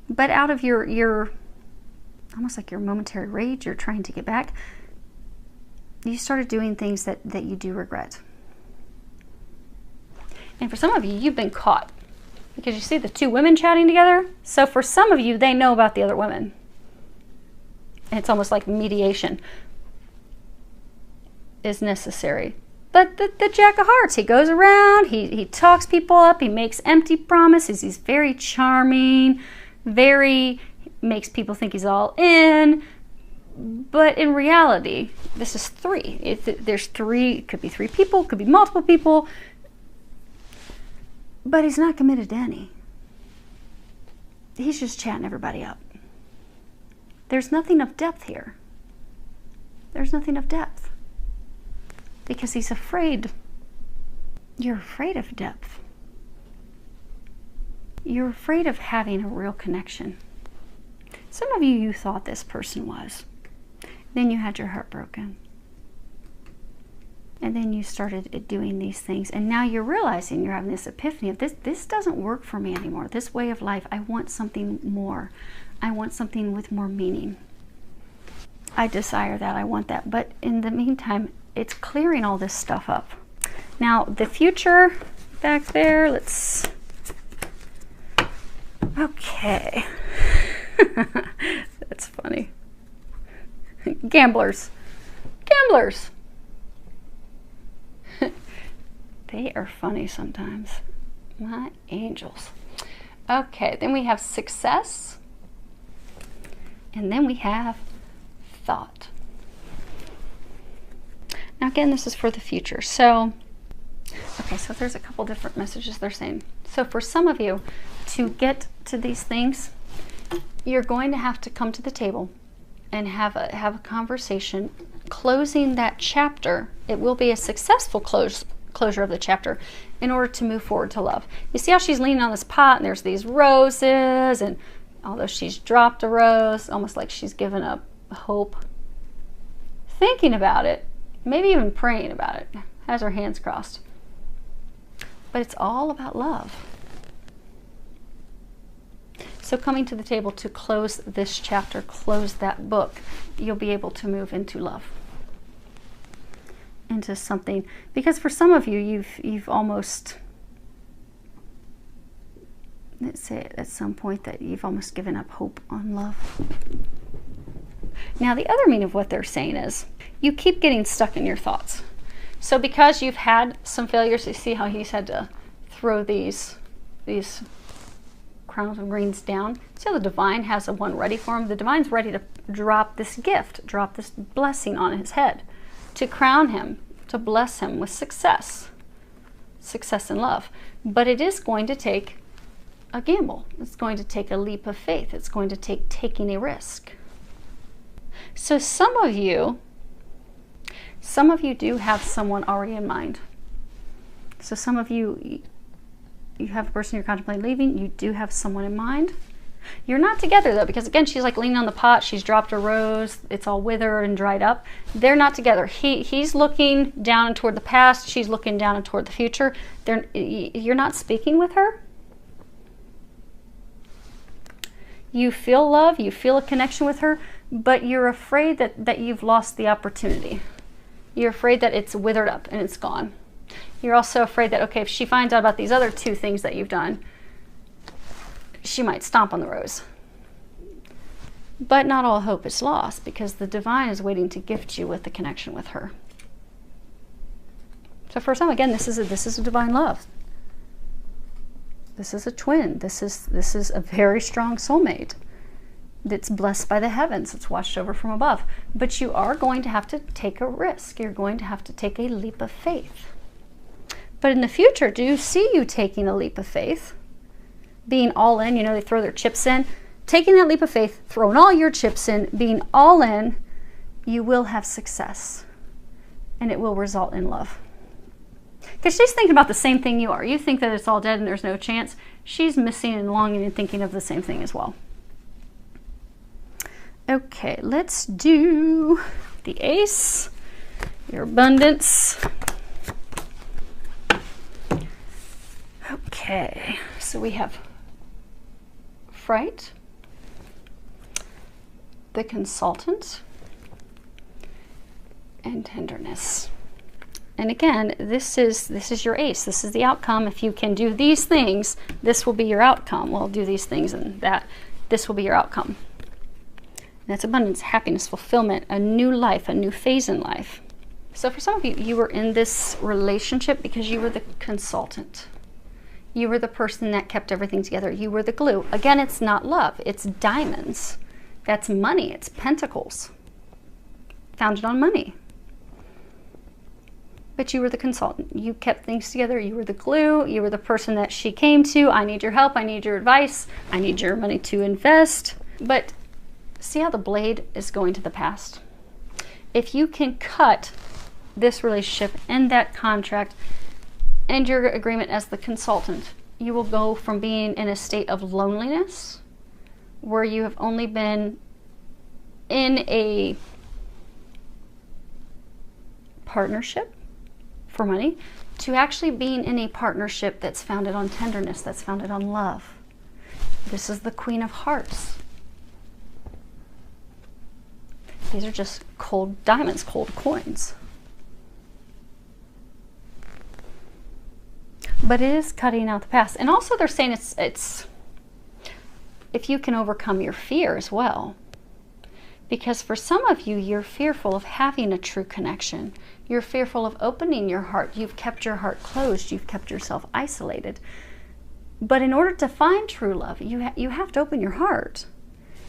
But out of your almost like your momentary rage, you're trying to get back, you started doing things that you do regret. And for some of you, you've been caught. Because you see the two women chatting together. So for some of you, they know about the other women. And it's almost like mediation is necessary. But the Jack of Hearts, he goes around, he talks people up, he makes empty promises, he's very charming, makes people think he's all in. But in reality, this is three. There's three, it could be three people, it could be multiple people. But he's not committed to any. He's just chatting everybody up. There's nothing of depth here. There's nothing of depth. Because he's afraid. You're afraid of depth. You're afraid of having a real connection. Some of you thought this person was. Then you had your heart broken. And then you started doing these things. And now you're realizing, you're having this epiphany of this doesn't work for me anymore. This way of life, I want something more. I want something with more meaning. I desire that, I want that. But in the meantime, it's clearing all this stuff up. Now, the future back there, okay. That's funny. Gamblers. They are funny sometimes. My angels. Okay, then we have success. And then we have thought. Now again, this is for the future. So, okay, so there's a couple different messages they're saying. So for some of you, to get to these things, you're going to have to come to the table and have a conversation, closing that chapter. It will be a successful closure of the chapter in order to move forward to love. You see how she's leaning on this pot and there's these roses, and although she's dropped a rose, almost like she's given up hope, thinking about it, maybe even praying about it, has her hands crossed. but it's all about love. So coming to the table to close this chapter, close that book, you'll be able to move into love, into something. Because for some of you, you've almost, let's say at some point that you've almost given up hope on love. Now the other meaning of what they're saying is you keep getting stuck in your thoughts. So because you've had some failures, you see how he's had to throw these crowns of greens down. See how the divine has a one ready for him? The divine's ready to drop this gift, drop this blessing on his head, to crown him, to bless him with success in love. But it is going to take a gamble. It's going to take a leap of faith. It's going to take taking a risk. So some of you do have someone already in mind. So some of you have a person you're contemplating leaving. You do have someone in mind. You're not together though, because again, she's like leaning on the pot. She's dropped a rose. It's all withered and dried up. They're not together. He's looking down toward the past. She's looking down toward the future. You're not speaking with her. You feel love. You feel a connection with her, but you're afraid that you've lost the opportunity. You're afraid that it's withered up and it's gone. You're also afraid that, okay, if she finds out about these other two things that you've done, she might stomp on the rose. But not all hope is lost, because the divine is waiting to gift you with the connection with her. So for some, again, this is a divine love. This is a twin. This is a very strong soulmate that's blessed by the heavens. It's watched over from above. But you are going to have to take a risk. You're going to have to take a leap of faith. But in the future, do you see you taking a leap of faith? Being all in, you know, they throw their chips in. Taking that leap of faith, throwing all your chips in, being all in, you will have success. And it will result in love. Because she's thinking about the same thing you are. You think that it's all dead and there's no chance. She's missing and longing and thinking of the same thing as well. Okay, let's do the ace, your abundance. Okay, so we have fright, the consultant, and tenderness. And again, this is your ace. This is the outcome. If you can do these things, this will be your outcome. Well, do these things and this will be your outcome. And that's abundance, happiness, fulfillment, a new life, a new phase in life. So for some of you, you were in this relationship because you were the consultant. You were the person that kept everything together. You were the glue. Again, it's not love. It's diamonds. That's money. It's pentacles. Founded on money. But you were the consultant. You kept things together. You were the glue. You were the person that she came to. I need your help. I need your advice. I need your money to invest. But see how the blade is going to the past? If you can cut this relationship and that contract and your agreement as the consultant, you will go from being in a state of loneliness where you have only been in a partnership for money to actually being in a partnership that's founded on tenderness, that's founded on love. This is the Queen of Hearts. These are just cold diamonds, cold coins. But it is cutting out the past. And also they're saying it's if you can overcome your fear as well. Because for some of you, you're fearful of having a true connection. You're fearful of opening your heart. You've kept your heart closed. You've kept yourself isolated. But in order to find true love, you have to open your heart.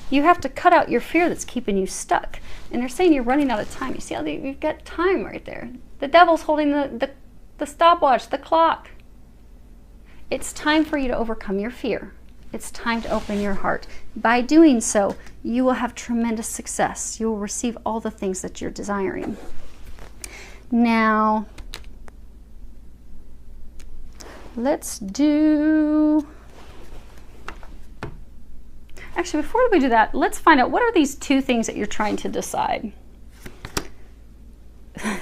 You have to cut out your fear that's keeping you stuck. And they're saying you're running out of time. You see how you've got time right there. The devil's holding the stopwatch, the clock. It's time for you to overcome your fear. It's time to open your heart. By doing so, you will have tremendous success. You will receive all the things that you're desiring. Now, let's do... Actually, before we do that, let's find out what are these two things that you're trying to decide.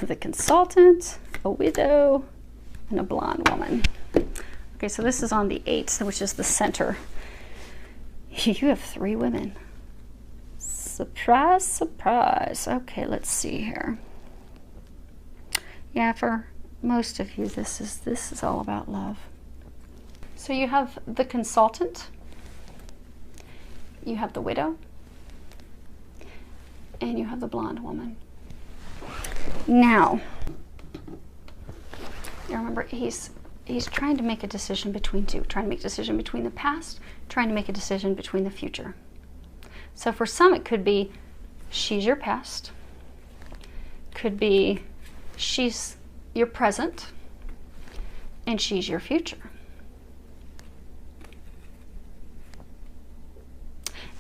The consultant, a widow, and a blonde woman. Okay, so this is on the 8th, which is the center. You have 3 women. Surprise, surprise. Okay, let's see here. Yeah, for most of you, this is all about love. So you have the consultant, you have the widow, and you have the blonde woman. Now, remember, he's trying to make a decision between two, trying to make a decision between the past, trying to make a decision between the future. So for some, it could be she's your past, could be she's your present, and she's your future.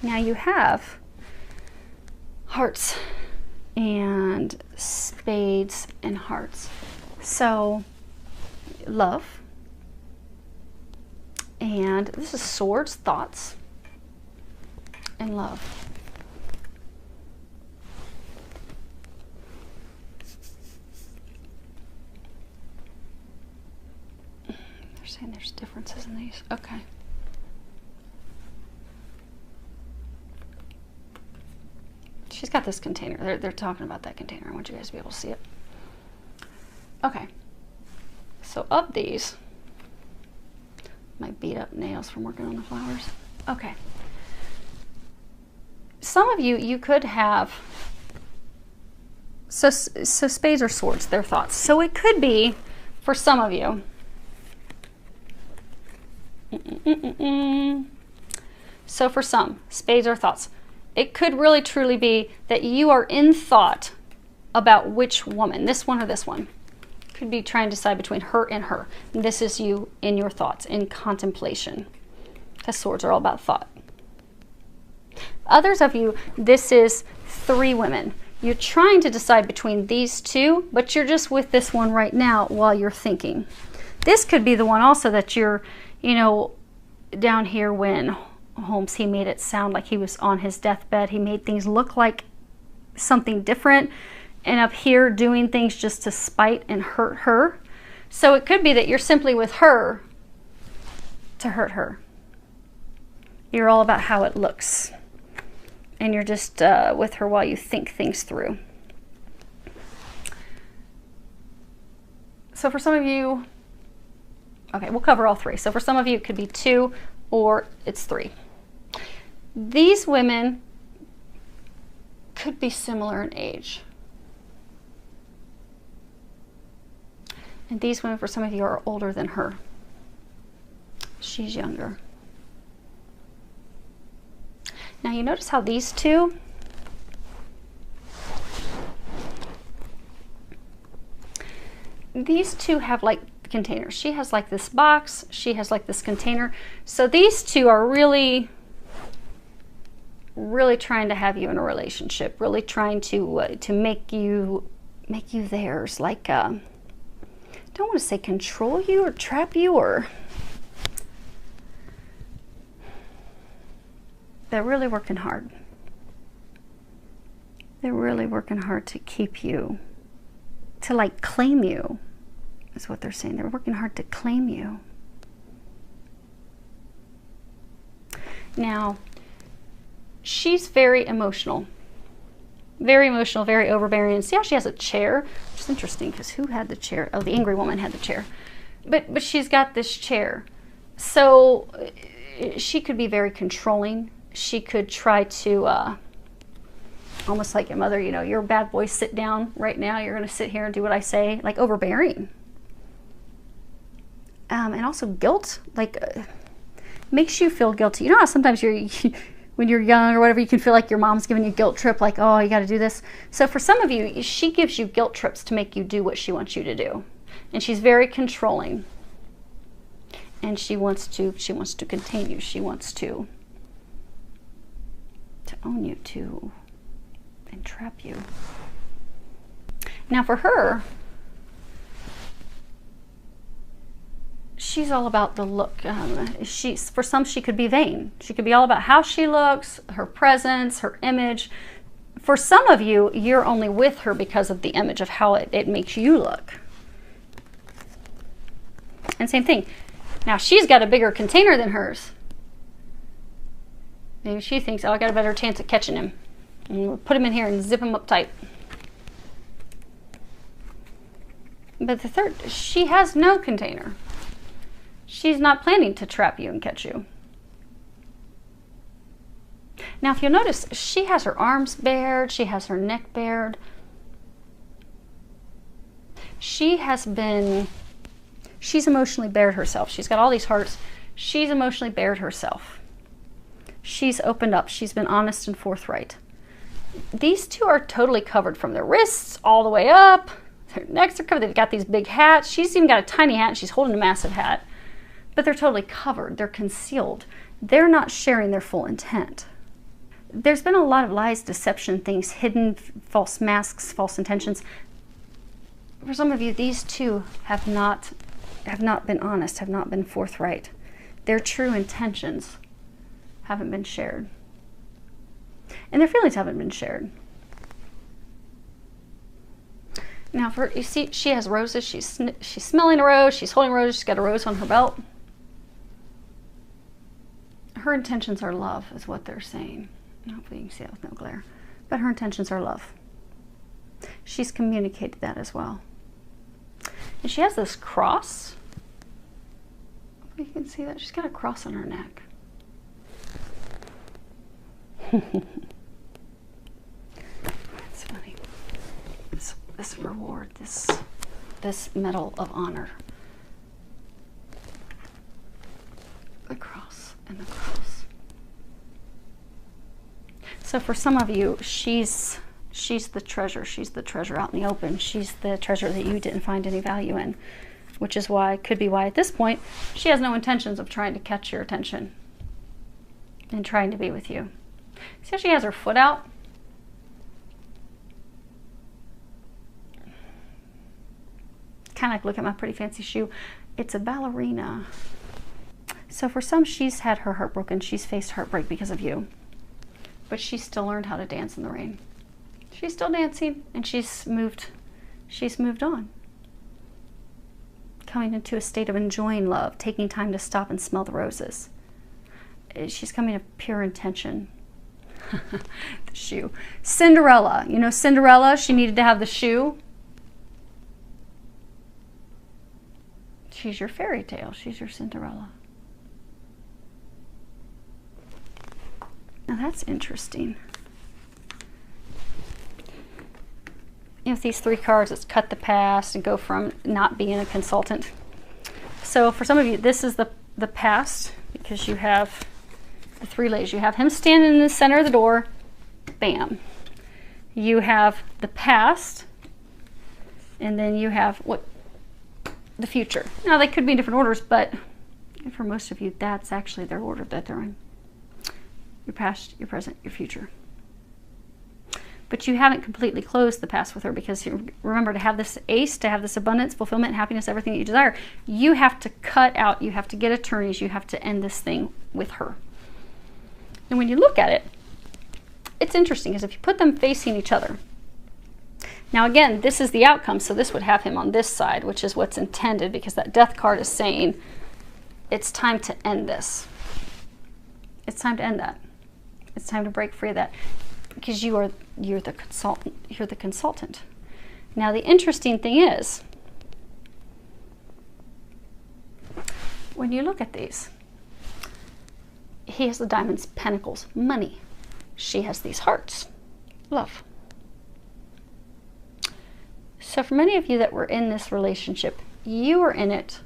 Now you have hearts and spades and hearts. So love, and this is swords, thoughts, and love. They're saying there's differences in these. Okay. She's got this container. They're talking about that container. I want you guys to be able to see it. Okay. So of these, my beat up nails from working on the flowers. Okay. Some of you could have, so spades or swords, they're thoughts. So it could be, for some of you, so for some, spades or thoughts, it could really truly be that you are in thought about which woman, this one or this one. Could be trying to decide between her and her. And this is you in your thoughts, in contemplation. Because swords are all about thought. Others of you, this is 3 women. You're trying to decide between these 2, but you're just with this one right now while you're thinking. This could be the one also that you're, you know, down here when Holmes, he made it sound like he was on his deathbed. He made things look like something different. And up here doing things just to spite and hurt her. So it could be that you're simply with her to hurt her. You're all about how it looks. And you're just with her while you think things through. So for some of you, okay, we'll cover all 3. So for some of you, it could be 2 or it's 3. These women could be similar in age. And these women, for some of you, are older than her. She's younger. Now you notice how these 2, have like containers. She has like this box, she has like this container. So these 2 are really trying to have you in a relationship, really trying to make you theirs, like I don't want to say control you or trap you, or they're really working hard. They're really working hard to keep you, to like claim you, is what they're saying. They're working hard to claim you. Now, she's very emotional. Very emotional, very overbearing. See how she has a chair? Which is interesting because who had the chair? Oh, the angry woman had the chair. But she's got this chair. So she could be very controlling. She could try to, almost like your mother, you know, you're a bad boy, sit down right now. You're going to sit here and do what I say. Like overbearing. And also guilt, like makes you feel guilty. You know how sometimes when you're young or whatever, you can feel like your mom's giving you a guilt trip, like, oh, you got to do this. So for some of you, she gives you guilt trips to make you do what she wants you to do. And she's very controlling. And she wants to contain you. She wants to own you, to entrap you. Now for her, she's all about the look. For some, she could be vain. She could be all about how she looks, her presence, her image. For some of you, you're only with her because of the image of how it makes you look. And same thing. Now she's got a bigger container than hers. Maybe she thinks, oh, I got a better chance of catching him. And we'll put him in here and zip him up tight. But the third, she has no container. She's not planning to trap you and catch you. Now, if you'll notice, she has her arms bared. She has her neck bared. She's emotionally bared herself. She's got all these hearts. She's emotionally bared herself. She's opened up. She's been honest and forthright. These two are totally covered from their wrists all the way up. Their necks are covered. They've got these big hats. She's even got a tiny hat and she's holding a massive hat. But they're totally covered. They're concealed. They're not sharing their full intent. There's been a lot of lies, deception, things hidden, false masks, false intentions. For some of you, these two have not been honest, have not been forthright. Their true intentions haven't been shared. And their feelings haven't been shared. Now, you see, she has roses. She's smelling a rose. She's holding a rose. She's got a rose on her belt. Her intentions are love, is what they're saying. Hopefully you can see that with no glare. But her intentions are love. She's communicated that as well. And she has this cross. Hopefully you can see that. She's got a cross on her neck. That's funny. This reward, this medal of honor. The cross and the cross. So for some of you, she's the treasure. She's the treasure out in the open. She's the treasure that you didn't find any value in, which is why, could be why at this point, she has no intentions of trying to catch your attention and trying to be with you. See how she has her foot out? Kind of like, look at my pretty fancy shoe. It's a ballerina. So for some, she's had her heart broken. She's faced heartbreak because of you. But she's still learned how to dance in the rain. She's still dancing, and she's moved on. Coming into a state of enjoying love, taking time to stop and smell the roses. She's coming to pure intention. The shoe. Cinderella. You know Cinderella, she needed to have the shoe. She's your fairy tale. She's your Cinderella. Now that's interesting. You know, with these three cards, it's cut the past and go from not being a consultant. So for some of you, this is the past, because you have the three ladies. You have him standing in the center of the door. Bam. You have the past, and then you have the future. Now they could be in different orders, but for most of you, that's actually their order that they're in. Your past, your present, your future. But you haven't completely closed the past with her, because you remember, to have this ace, to have this abundance, fulfillment, happiness, everything that you desire, you have to cut out, you have to get attorneys, you have to end this thing with her. And when you look at it, it's interesting, because if you put them facing each other, now again, this is the outcome, so this would have him on this side, which is what's intended, because that death card is saying it's time to end this. It's time to end that. It's time to break free of that, because you're the consultant. You're the consultant. Now the interesting thing is, when you look at these, he has the diamonds, pentacles, money. She has these hearts, love. So for many of you that were in this relationship, you were in it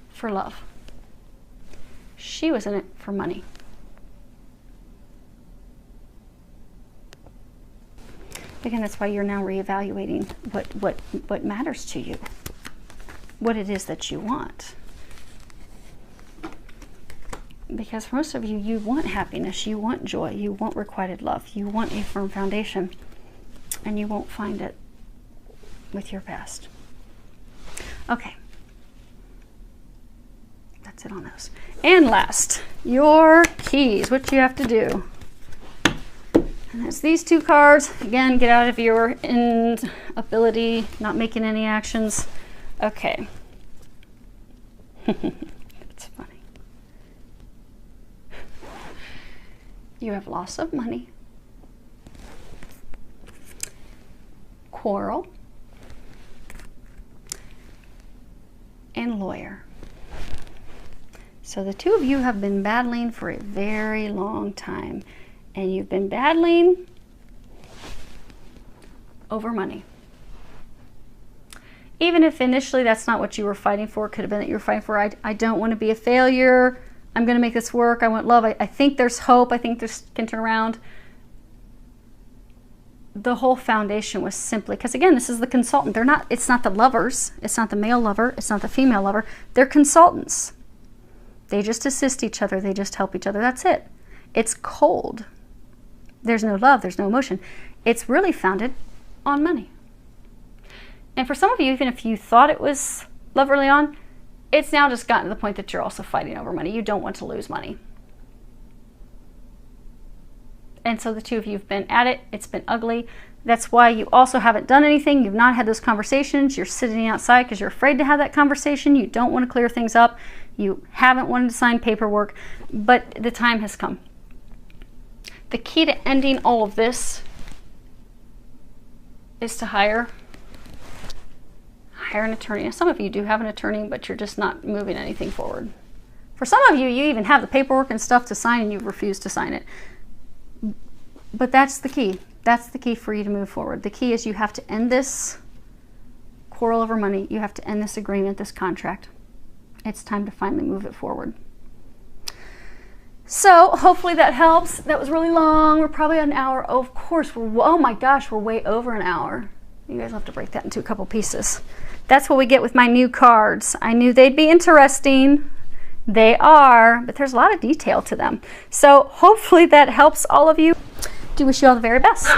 for love. She was in it for money. Again, that's why you're now reevaluating what matters to you, what it is that you want. Because for most of you, you want happiness, you want joy, you want requited love, you want a firm foundation, and you won't find it with your past. Okay. That's it on those. And last, your keys, what you have to do. And that's these two cards. Again, get out of your inability, not making any actions. Okay. That's funny. You have loss of money, quarrel, and lawyer. So the two of you have been battling for a very long time, and you've been battling over money. Even if initially that's not what you were fighting for, it could have been that you were fighting for, I don't want to be a failure, I'm going to make this work, I want love, I think there's hope, I think this can turn around. The whole foundation was simply, because again, this is the consultant. It's not the lovers, it's not the male lover, it's not the female lover, they're consultants. They just assist each other, they just help each other, that's it. It's cold. There's no love, there's no emotion. It's really founded on money. And for some of you, even if you thought it was love early on, it's now just gotten to the point that you're also fighting over money. You don't want to lose money. And so the two of you have been at it. It's been ugly. That's why you also haven't done anything. You've not had those conversations. You're sitting outside because you're afraid to have that conversation. You don't want to clear things up. You haven't wanted to sign paperwork, but the time has come. The key to ending all of this is to hire an attorney. Now, some of you do have an attorney, but you're just not moving anything forward. For some of you, you even have the paperwork and stuff to sign and you refuse to sign it. But that's the key. That's the key for you to move forward. The key is you have to end this quarrel over money. You have to end this agreement, this contract. It's time to finally move it forward. So hopefully that helps. That was really long. We're probably an hour. Oh, of course, oh my gosh, we're way over an hour. You guys will have to break that into a couple pieces. That's what we get with my new cards. I knew they'd be interesting. They are, but there's a lot of detail to them. So hopefully that helps all of you. Do wish you all the very best.